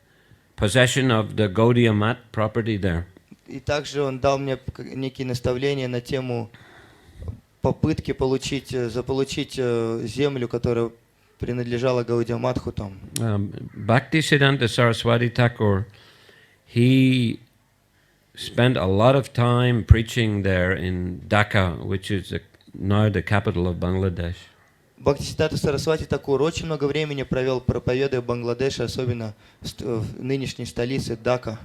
possession of the Gaudiya Mat property there. И также он дал мне некие наставления на тему попытки заполучить землю, которая принадлежала Гаудия Матху там. Bhaktisiddhanta Saraswati Thakur, he spent a lot of time preaching there in Dhaka, which is now the capital of Bangladesh. Бхактисиддханта Сарасвати Такур очень много времени провел, проповедуя в Бангладеше, особенно в нынешней столице Дака.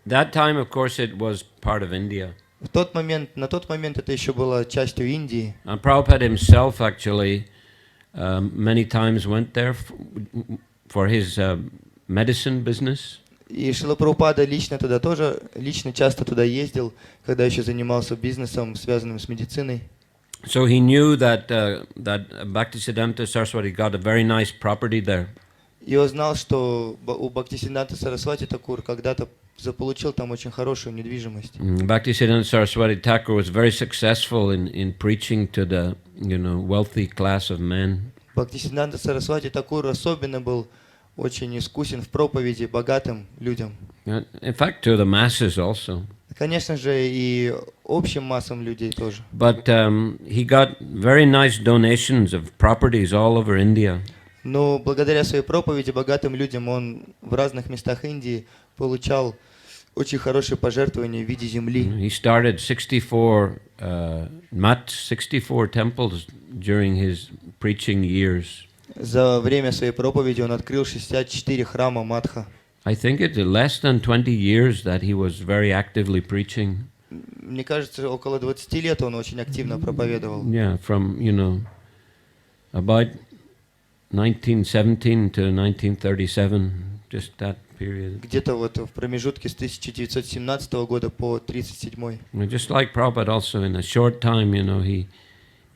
That time, of course, it was part of India. На тот момент это еще было частью Индии. And Prabhupada himself actually many times went there for his medicine business. И Шрила Прабхупада лично часто туда ездил, когда еще занимался бизнесом, связанным с медициной. So he knew that Bhaktisiddhanta Saraswati got a very nice property there. И он знал, что у Бхактисиддханта Сарасвати Такур когда-то заполучил там очень хорошую недвижимость. Bhaktisiddhanta Saraswati Thakur was very successful in preaching to the wealthy class of men. Бхактисиддханта Сарасвати Такур особенно был очень искусен в проповеди богатым людям. In fact, to the masses also. Конечно же, и общим массам людей тоже. But he got very nice donations of properties all over India. Но благодаря своей проповеди богатым людям он в разных местах Индии получал очень хорошие пожертвования в виде земли. He started 64 temples during his preaching years. За время своей проповеди он открыл 64 храма Матха. I think it's less than 20 years that he was very actively preaching. Мне кажется, около 20 лет он очень активно проповедовал. Yeah, from, about 1917 to 1937, just that period. Где-то вот в промежутке с 1917 года по 1937. Just like Prabhupada also, in a short time,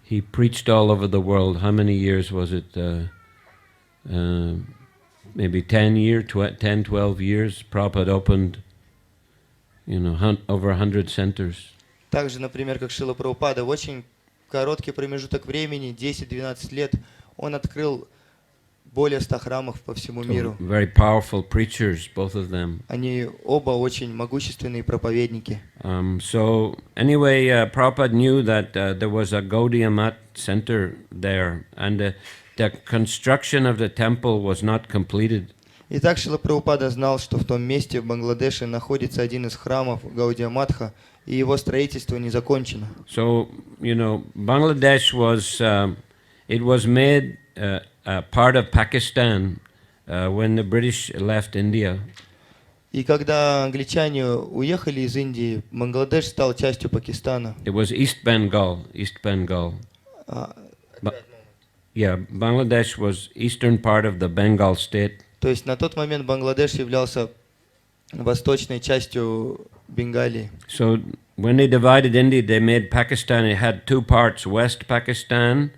he preached all over the world. How many years was it? Maybe 12 years. Prabhupada opened, over 100 centers. Также, например, как Шрила Прабхупада, в очень короткий промежуток времени, 10-12 лет, он открыл более 100 храмов по всему миру. Very powerful preachers, both of them. Они оба очень могущественные проповедники. So anyway, Prabhupada knew that there was a Gaudiya Mat center there, and the construction of the temple was not completed. Итак, Шрила Прабхупада знал, что в том месте в Бангладеше находится один из храмов Гаудия Матха, и его строительство не закончено. So, Bangladesh was made part of Pakistan when the British left India. И когда англичане уехали из Индии, Бангладеш стал частью Пакистана. It was East Bengal. Yeah, Bangladesh was eastern part of the Bengal state. То есть на тот момент Бангладеш являлся восточной частью Бенгалии. So when they divided India, they made Pakistan. It had two parts: West Pakistan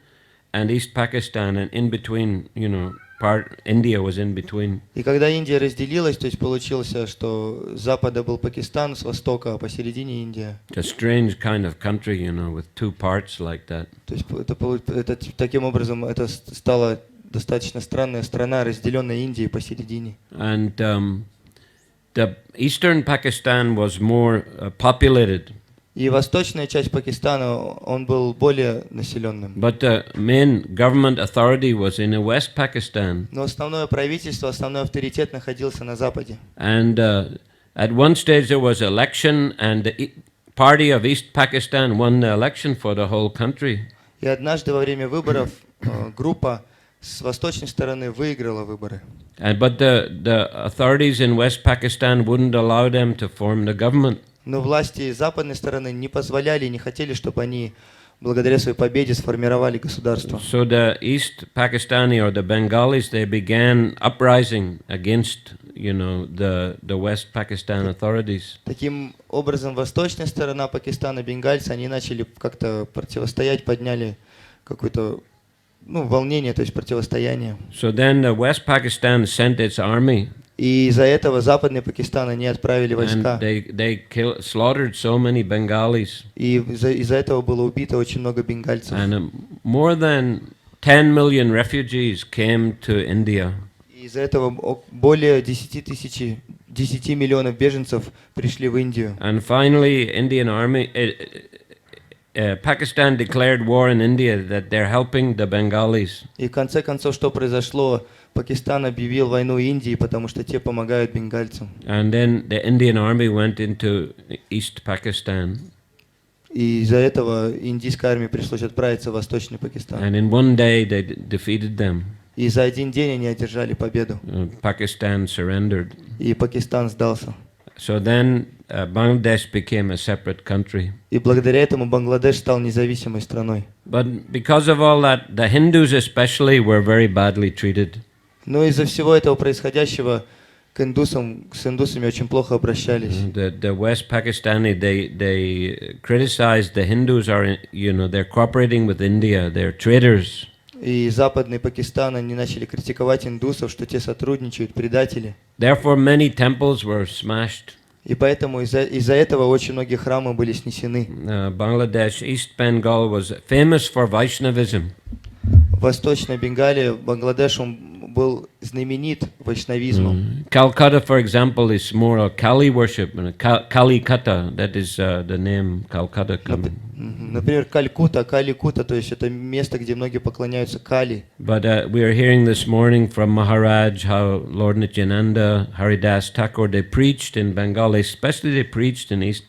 and East Pakistan, and in between, India was in between. И когда Индия разделилась, то есть получилось, что с запада был Пакистан, с востока, а посередине Индия. It's a strange kind of country, with two parts like that. То есть таким образом это стала достаточно странная страна, разделенная Индией посередине. And the eastern Pakistan was more populated. И восточная часть Пакистана, он был более населенным. But the main government authority was in West Pakistan. Но основное правительство, основной авторитет находился на западе. And at one stage there was election, and the party of East Pakistan won the election for the whole country. И однажды во время выборов группа с восточной стороны выиграла выборы. But the authorities in West Pakistan wouldn't allow them to form the government. Но власти западной стороны не позволяли, не хотели, чтобы они, благодаря своей победе, сформировали государство. So the East Pakistani or the Bengalis, they began uprising against, the West Pakistan authorities. Таким образом, восточная сторона Пакистана, бенгальцы, они начали как-то противостоять, подняли какое-то, волнение, то есть противостояние. So then the West Pakistan sent its army. И из-за этого Западный Пакистан они отправили And войска. they slaughtered so many Bengalis. И из-за этого было убито очень много бенгальцев. And more than 10 million refugees came to India. И из-за этого более 10 миллионов беженцев пришли в Индию. And finally, Pakistan declared war in India that they're helping the Bengalis. И в конце концов, что произошло? Пакистан объявил войну Индии, потому что те помогают бенгальцам. And then the Indian army went into East Pakistan. И из-за этого индийской армии пришлось отправиться в Восточный Пакистан. And in one day they defeated them. И за один день они одержали победу. Pakistan surrendered. И Пакистан сдался. So then Bangladesh became a separate country. И благодаря этому Бангладеш стал независимой страной. But because of all that, the Hindus especially were very badly treated. Но из-за всего этого происходящего с индусами очень плохо обращались. The West Pakistani, they criticized the Hindus are, they're cooperating with India, they're traitors. И Западный Пакистан, они начали критиковать индусов, что те сотрудничают, предатели. Therefore, many temples were smashed. И поэтому из-за этого очень многие храмы были снесены. Bangladesh, East Bengal was famous for Vaishnavism. В Восточной Бенгалии, Бангладеш, он был знаменит вайшнавизмом. Calcutta, for example, is more a Kali worship, Kali Kata, that is the name Calcutta coming. Например, Каликута, то есть это место, где многие поклоняются Кали. But we are hearing this morning from Maharaj how Lord Nityananda, Haridas Thakur, they preached in Bengal, especially they preached in East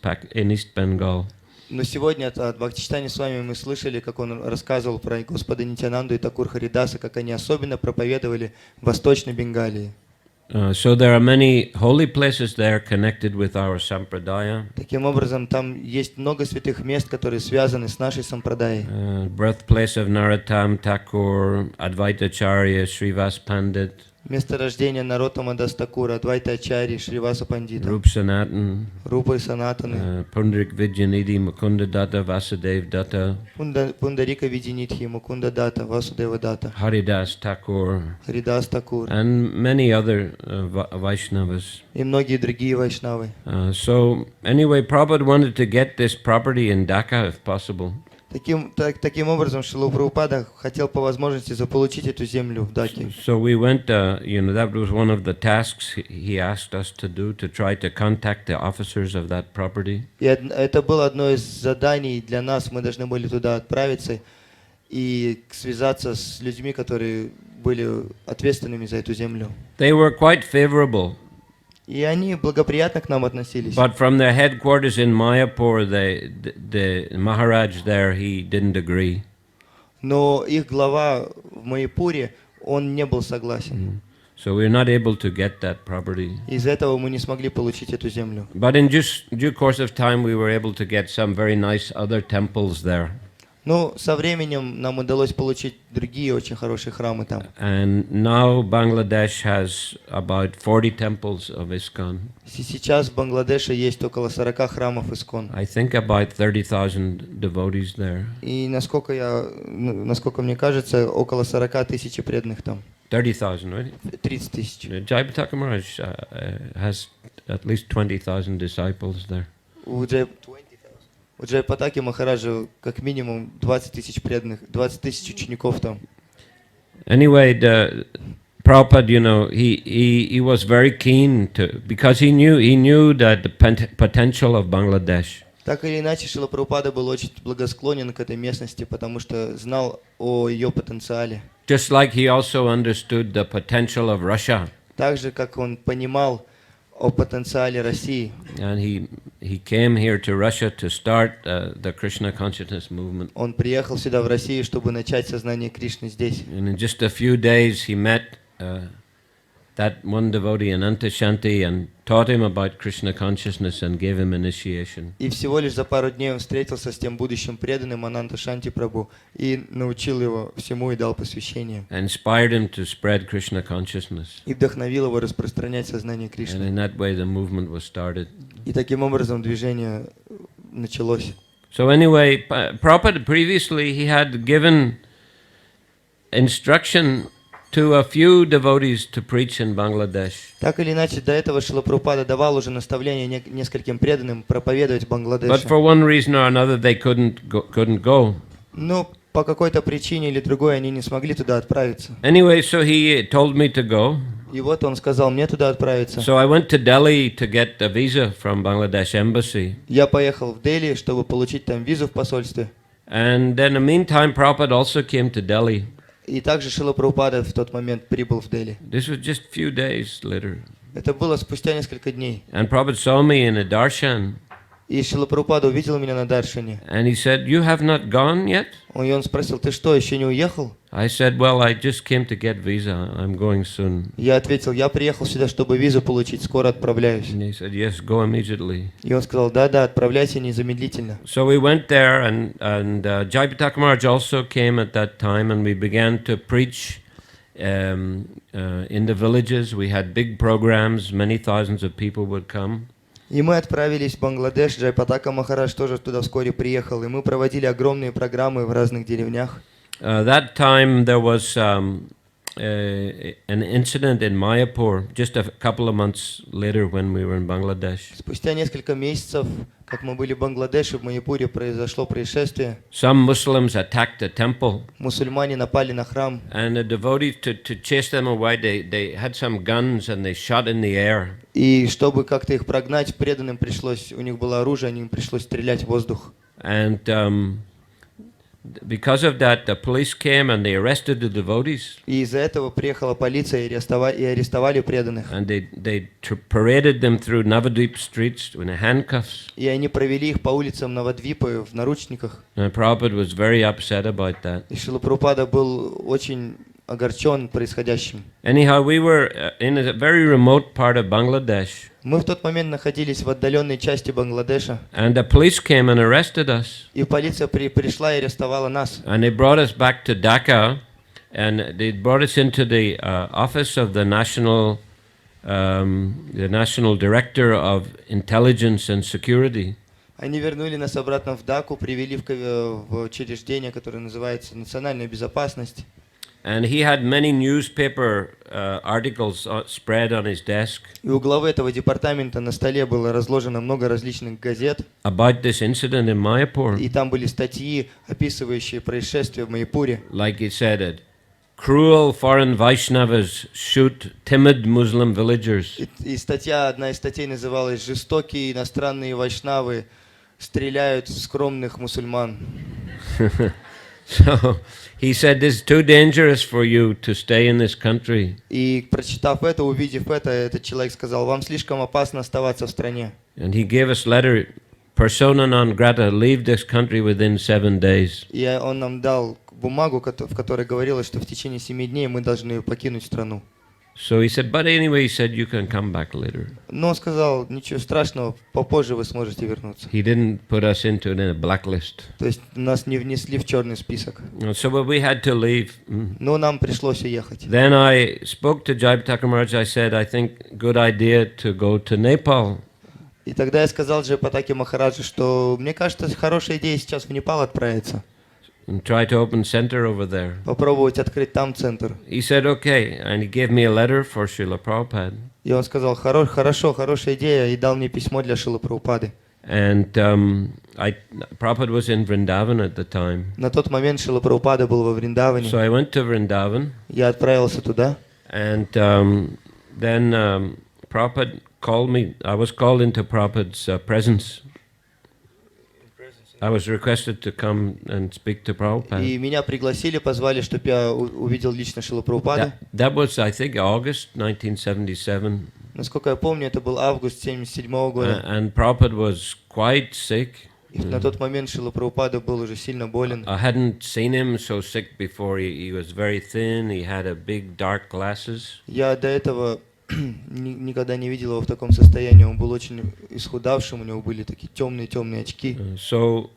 Bengal. Но сегодня от Бхактивиданты с вами мы слышали, как он рассказывал про Господа Нитянанду и Такур Харидаса, как они особенно проповедовали в Восточной Бенгалии. So there are many holy places there connected with our sampradaya. Таким образом, там есть много святых мест, которые связаны с нашей сампрадаей. Birthplace of Narottam Thakur, Advaitacharya, Srivas Pandit. Место рождения Нароттама дас Такура, Адвайта Ачарьи, Шриваса Пандита, Rup Sanatan, Рупа и Санатаны, Pundarik Vidyanidhi, Mukunda Datta, Vasudev Datta, Пундарика Видинитхи, Мукунда Дата, Васудева Дата, Haridas Thakur, Харидас Такур and many other Vaishnavas. и многие другие вайшнавы. So anyway, Prabhupada wanted to get this property in Dhaka if possible. Таким образом, Шрила Прабхупада хотел по возможности заполучить эту землю в Даке. So we went, that was one of the tasks he asked us to do, to try to contact the officers of that property. И это было одно из заданий для нас. Мы должны были туда отправиться и связаться с людьми, которые были ответственными за эту землю. They were quite favorable. И они благоприятно к нам относились. But from their headquarters in Mayapur, the Maharaj there, he didn't agree. Но их глава в Майяпуре, он не был согласен. So we're not able to get that property. Из-за этого мы не смогли получить эту землю. But in due course of time, we were able to get some very nice other temples there. Но со временем нам удалось получить другие очень хорошие храмы там. And now Bangladesh has about 40 temples of ISKCON. Сейчас в Бангладеше есть около 40 храмов ISKCON. I think about 30,000 devotees there. И насколько мне кажется, около 40 тысяч преданных там. 30,000, right? 30 тысяч. Jai-Pataka Maharaj has at least 20,000 disciples there. У Джай-Патаки Махараджа как минимум 20 тысяч преданных, 20 тысяч учеников там. Anyway, the Prabhupada, he was very keen to, because he knew that the potential of Bangladesh. Так или иначе, Шрила Прабхупада был очень благосклонен к этой местности, потому что знал о ее потенциале. Just like he also understood the potential of Russia. Так же, как он понимал о потенциале России. And he came here to Russia to start the Krishna consciousness movement. Он приехал сюда в Россию, чтобы начать сознание Кришны здесь. And in just a few days he met that one devotee, Ananta Shanti, and taught him about Krishna consciousness and gave him initiation. И всего лишь за пару дней он встретился с тем будущим преданным Ананта Шанти Прабху и научил его всему и дал посвящение. Inspired him to spread Krishna consciousness. И вдохновил его распространять сознание Кришны. And in that way the movement was started. И таким образом движение началось. So anyway, Prabhupada previously he had given instruction to a few devotees to preach in Bangladesh. Так или иначе, до этого Шрила Прабхупада давал уже наставления нескольким преданным проповедовать в But Бангладеше. for one reason or another, they couldn't go. Но по какой-то причине или другой они не смогли туда отправиться. Anyway, so he told me to go. И вот он сказал мне туда отправиться. So I went to Delhi to get a visa from Bangladesh embassy. Я поехал в Дели, чтобы получить там визу в посольстве. And then in the meantime, Prabhupada also came to Delhi. И также Шрила Прабхупада в тот момент прибыл в Дели. This was just a few days later. Это было спустя несколько дней. And Prabhupada saw me in a darshan. И Шрила Прабхупада увидел меня на даршане. And he said, "You have not gone yet?" И он спросил, ты что, еще не уехал? I said, "Well, I just came to get visa. I'm going soon." Я ответил, я приехал сюда, чтобы визу получить, скоро отправляюсь. And he said, "Yes, go immediately." И он сказал, да, отправляйся незамедлительно. So we went there, and Jai-Pataka Maharaj also came at that time, and we began to preach in the villages. We had big programs. Many thousands of people would come. И мы отправились в Бангладеш, Джай-Патака Махарадж тоже туда вскоре приехал, и мы проводили огромные программы в разных деревнях. That time there was an incident in Mayapur just a couple of months later when we were in Bangladesh. Спустя несколько месяцев, как мы были в Бангладеше, в Майяпуре произошло происшествие. Some Muslims attacked a temple. Мусульмане напали на храм. And the devotees, to chase them away, they had some guns and they shot in the air. И чтобы как-то их прогнать, преданным пришлось, у них было оружие, им пришлось стрелять в воздух. And because of that, the police came and they arrested the devotees. И из-за этого приехала полиция и арестовали преданных. And they paraded them through Navadvip streets in handcuffs. И они провели их по улицам Навадвипы в наручниках. And Prabhupada was very upset about that. И Шрила Прабхупада был очень огорчен происходящим. Anyhow, we were in a very remote part of Bangladesh. Мы в тот момент находились в отдаленной части Бангладеша. And the police came and arrested us. И полиция пришла и арестовала нас. And they brought us back to Dhaka, and they brought us into the office of the national director of intelligence and security. Они вернули нас обратно в Даку, привели в учреждение, которое называется «Национальная безопасность». And he had many newspaper articles spread on his desk. И у главы этого департамента на столе было разложено много различных газет. About this incident in Mayapur. И там были статьи, описывающие происшествие в Майяпуре. Like he said it, cruel foreign Vaishnavas shoot timid Muslim villagers. И одна из статей называлась «Жестокие иностранные вайшнавы стреляют в скромных мусульман». So he said, "This is too dangerous for you to stay in this country." И прочитав это, увидев это, этот человек сказал, вам слишком опасно оставаться в стране. And he gave us letter, persona non grata, leave this country within 7 days. И он нам дал бумагу, в которой говорилось, что в течение 7 дней мы должны покинуть страну. So he said, but anyway, he said, you can come back later. Но он сказал, ничего страшного, попозже вы сможете вернуться. He didn't put us into a blacklist. То есть нас не внесли в черный список. So but we had to leave. Но нам пришлось уехать. Then I spoke to Jai-Pataka Maharaj. I said, I think good idea to go to Nepal. И тогда я сказал Джай-Патаке Махараджу, что мне кажется, хорошая идея сейчас в Непал отправиться. And try to open center over there. Попробовать открыть там центр. He said, okay, and he gave me a letter for Шрила Прабхупады. И он сказал, хорошо, хорошая идея, и дал мне письмо для Шрилы Прабхупады. And Prabhupada was in Vrindavan at the time. На тот момент Шрила Прабхупада был во Вриндаване. So I went to Vrindavan. Я отправился туда. And then Prabhupada called me. I was called into Prabhupada's presence. I was requested to come and speak to Prabhupada. И меня пригласили, позвали, чтобы я увидел лично Шрилу Прабхупаду. That was, I think, August 1977. Насколько я помню, это был август 1977 года. And Prabhupada was quite sick. И на тот момент Шрила Прабхупада был уже сильно болен. I hadn't seen him so sick before. He was very thin. He had a big dark glasses. Я до этого никогда не видел его в таком состоянии. Он был очень исхудавшим, у него были такие темные очки. So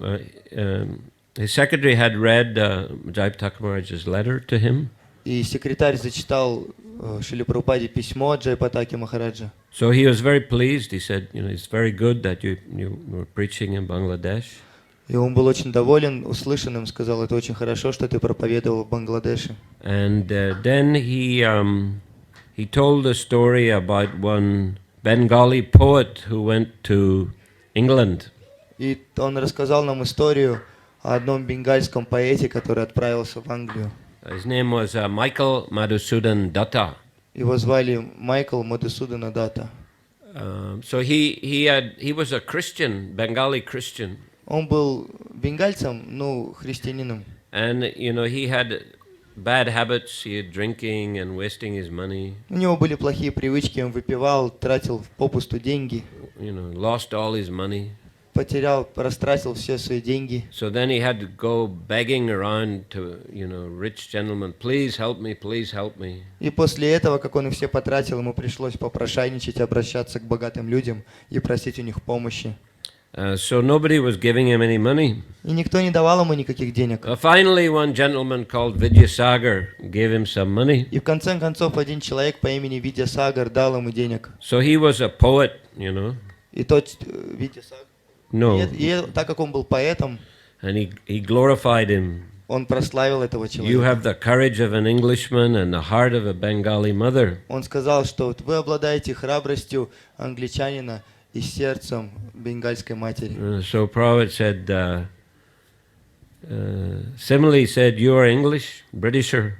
his secretary had read Jai-Pataka Maharaj's letter to him. И секретарь зачитал Шриле Прабхупаде письмо от Джай-Патаки Махараджа. So he was very pleased. He said, it's very good that you were preaching in Bangladesh. И он был очень доволен услышанным, сказал, это очень хорошо, что ты проповедовал в Бангладеше. And then he told a story about one Bengali poet who went to England. И он рассказал нам историю о одном бенгальском поэте, который отправился в Англию. His name was Michael Madhusudan Datta. Его звали Майкл Мадусудана Датта. So he was a Christian, Bengali Christian. Он был бенгальцем, ну, христианином. And, he had bad habits, he had drinking and wasting his money. У него были плохие привычки, он выпивал, тратил попусту деньги, Lost all his money. потерял, растратил все свои деньги. So then he had to go begging around to, rich gentlemen, please help me, please help me. И после этого, как он их все потратил, ему пришлось попрошайничать, обращаться к богатым людям и просить у них помощи. So nobody was giving him any money. И никто не давал ему никаких денег. Finally, one gentleman called Vidyasagar gave him some money. И в конце концов один человек по имени Видясагар дал ему денег. So he was a poet, И тот Видясагар, No. и так как он был поэтом, And he glorified him. он прославил этого You человека. have the courage of an Englishman and the heart of a Bengali mother. Он сказал, что вот вы обладаете храбростью англичанина и сердцем бенгальской матери. So Prabhupada said, similarly said, you are English, Britisher,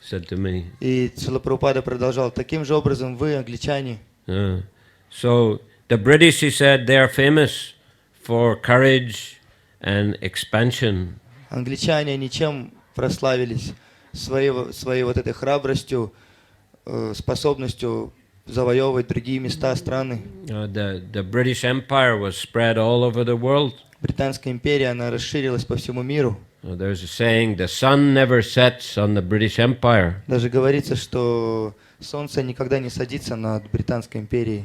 said to me. И Шрила Прабхупада продолжал, таким же образом вы, англичане. So the British, he said, they are famous for courage and expansion. Англичане, они чем прославились? Своей вот этой храбростью, способностью завоевывать другие места, страны. The British Empire was spread all over the world. Британская империя, она расширилась по всему миру. There's a saying, the sun never sets on the British Empire. Даже говорится, что солнце никогда не садится над Британской империей.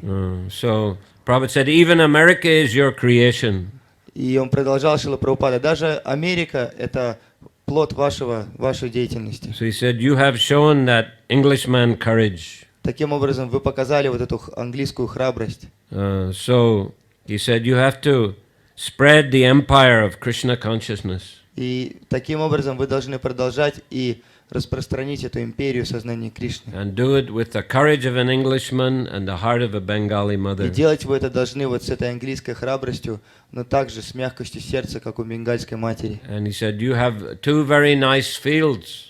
So Prabhupada said, even America is your creation. И он продолжал, Шрила Прабхупада, даже Америка – это плод вашей деятельности. So he said, you have shown that Englishman courage. Таким образом, вы показали вот эту английскую храбрость. So he said, you have to spread the empire of Krishna consciousness. И таким образом вы должны продолжать и распространить эту империю сознания Кришны. And do it with the courage of an Englishman and the heart of a Bengali mother. И делать вы это должны вот с этой английской храбростью, но также с мягкостью сердца, как у бенгальской матери. And he said, you have two very nice fields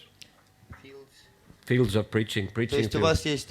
of preaching. То есть у вас есть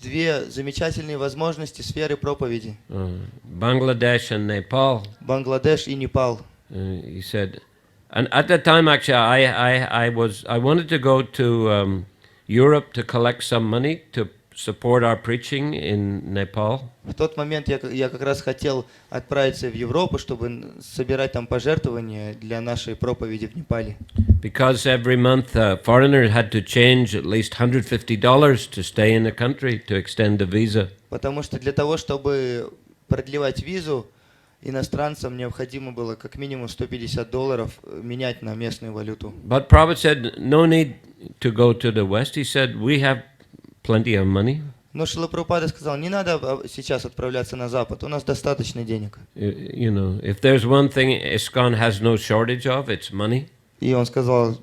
две замечательные возможности сферы проповеди. Bangladesh and Nepal. Бангладеш и Непал. He said, and at that time actually I wanted to go to Europe to collect some money to support our preaching in Nepal. В тот момент я как раз хотел отправиться в Европу, чтобы собирать там пожертвования для нашей проповеди в Непале. Because every month foreigners had to change at least $150 to stay in the country to extend the visa. Потому что для того, чтобы продлевать визу, иностранцам необходимо было как минимум $150 менять на местную валюту. But Prabhupada said, no need to go to the West. He said, we have plenty of money. Но Шрила Прабхупада сказал, не надо сейчас отправляться на Запад, у нас достаточно денег. If there's one thing ISKCON has no shortage of, it's money. И он сказал,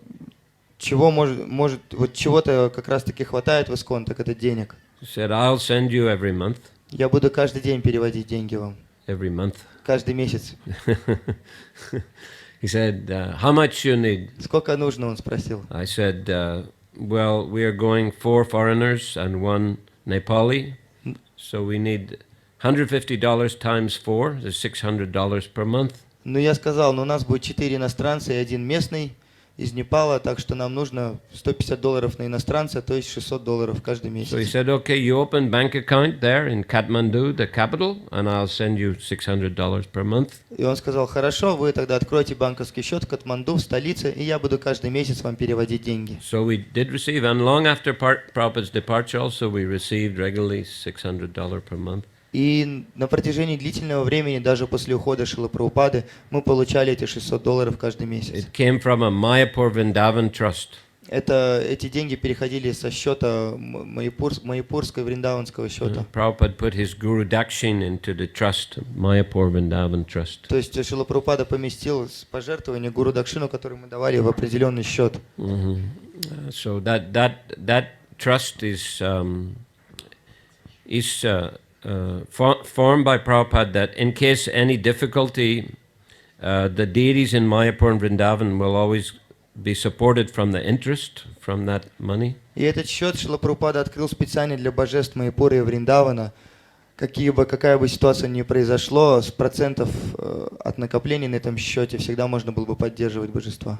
чего может вот чего-то как раз таки хватает в ИСККОН, так это денег. He said, I'll send you every month. Я буду каждый день переводить деньги вам. Every month. Каждый месяц. He said, how much you need? Сколько нужно, он спросил. I said, well, we are going 4 foreigners and 1 Nepali, so we need $150 times 4, that's $600 per month. Ну, я сказал, у нас будет 4 иностранца и 1 местный из Непала, так что нам нужно $150 на иностранца, то есть $600 каждый месяц. So he said, okay, you open bank account there in Kathmandu, the capital, and I'll send you $600 per month. И он сказал, хорошо, вы тогда откройте банковский счет в Катманду, в столице, и я буду каждый месяц вам переводить деньги. So we did receive, and long after Prabhupada's departure also, we received regularly $600 per month. И на протяжении длительного времени, даже после ухода Шрилы Прабхупады, мы получали эти $600 каждый месяц. It came from a Mayapur Vrindavan trust. Эти деньги переходили со счета майяпурского и вриндаванского счета. Prabhupada put his Guru Dakshin into the trust, Mayapur Vrindavan Trust. То есть Шрила Прабхупада поместил пожертвование Гуру Дакшину, который мы давали, в определенный счет. So that trust is formed by Prabhupada that in case any difficulty, the deities in Mayapur and Vrindavan will always be supported from the interest from that money. И этот счет Шрила Прабхупада открыл специально для божеств Майяпура и Вриндавана. Какая бы ситуация ни произошла, с процентов от накоплений на этом счете всегда можно было бы поддерживать божества.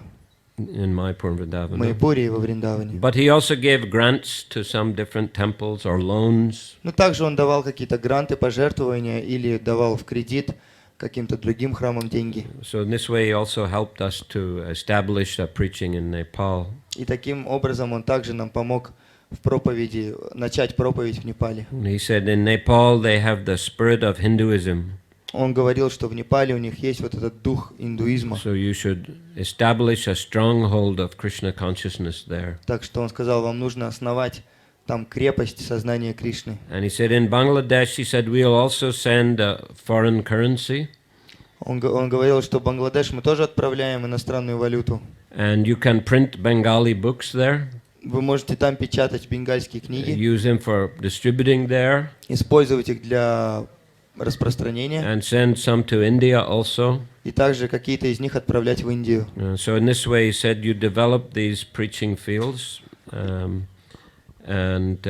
In Mayapur and Vrindavan. В Майяпуре и во Вриндаване. But he also gave grants to some different temples or loans. Но также он давал какие-то гранты, пожертвования или давал в кредит каким-то другим храмам деньги. So in this way he also helped us to establish a preaching in Nepal. И таким образом он также нам помог в проповеди, начать проповедь в Непале. He said in Nepal they have the spirit of Hinduism. Он говорил, что в Непале у них есть вот этот дух индуизма. So you should establish a stronghold of Krishna consciousness there. Так что он сказал, вам нужно основать там крепость сознания Кришны. And he said in Bangladesh, he said we'll also send a foreign currency. Он говорил, что в Бангладеш мы тоже отправляем иностранную валюту. And you can print Bengali books there. Вы можете там печатать бенгальские книги. Use them for distributing there. Использовать их для распространения. And send some to India also. И также какие-то из них отправлять в Индию. So in this way, he said, you develop these preaching fields and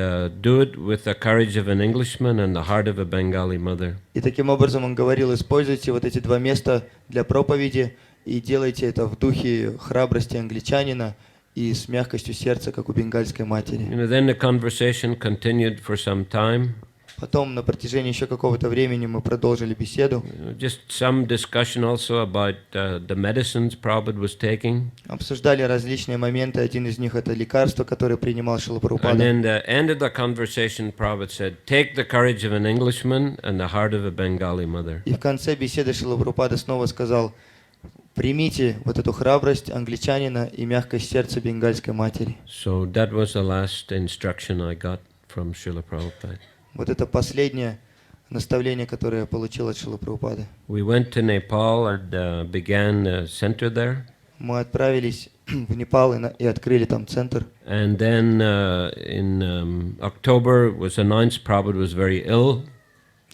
do it with the courage of an Englishman and the heart of a Bengali mother. И таким образом он говорил, используйте вот эти два места для проповеди и делайте это в духе храбрости англичанина и с мягкостью сердца, как у бенгальской матери. Then the conversation continued for some time. Потом на протяжении еще какого-то времени мы продолжили беседу. Just some discussion also about the medicines Prabhupada was taking. Обсуждали различные моменты. Один из них это лекарство, которое принимал Шрила And Прабхупада. in the end of the conversation, Prabhupada said, "Take the courage of an Englishman and the heart of a Bengali mother." И в конце беседы Шрила Прабхупада снова сказал: примите вот эту храбрость англичанина и мягкость сердца бенгальской матери. So that was the last instruction I got from Srila Prabhupada. Вот это последнее наставление, которое я получил от Шрилы Прабхупады. We went to Nepal and began a center there. Мы отправились в Непал и открыли там центр. And then in October was announced Prabhupada was very ill.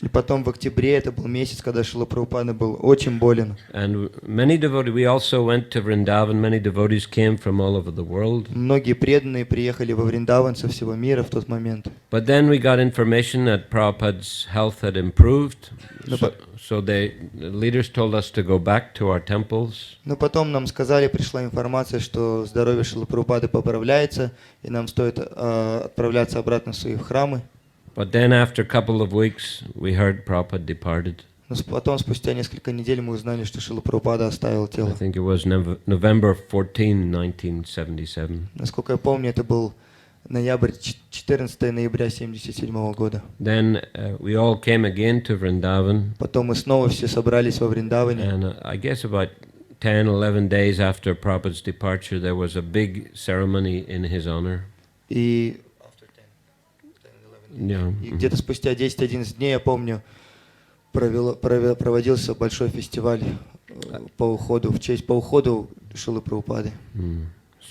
И потом в октябре, это был месяц, когда Шрила Прабхупада был очень болен. And many devotees, we also went to Vrindavan. Many devotees came from all over the world. Многие преданные приехали во Вриндаван со всего мира в тот момент. But then we got information that Prabhupada's health had improved. So the leaders told us to go back to our temples. Но потом нам сказали, пришла информация, что здоровье Шрилы Прабхупады поправляется, и нам стоит отправляться обратно в свои храмы. But then after a couple of weeks, we heard Prabhupada departed. Но потом, спустя несколько недель, мы узнали, что Шрила Прабхупада оставил I тело. think it was November 14, 1977. Насколько я помню, это был ноябрь, 14 ноября 1977 года. Then we all came again to Vrindavan. Потом мы снова все собрались во Вриндаване. And I guess about 10-11 days after Prabhupada's departure, there was a big ceremony in his honor. И Yeah. И где-то спустя 10-11 дней, я помню, проводился большой фестиваль в честь по уходу Шрилы Прабхупады.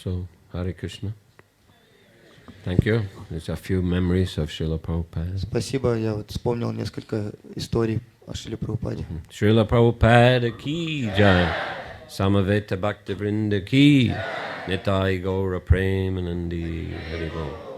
So, Харе Кришна. Thank you. There's a few memories of Srila Prabhupada. Спасибо, я вот вспомнил несколько историй о Шриле Прабхупаде. Srila Prabhupada ki jai. Samaveta Bhaktivinoda ki. Nitai Gaura Premanandi Hari Bol.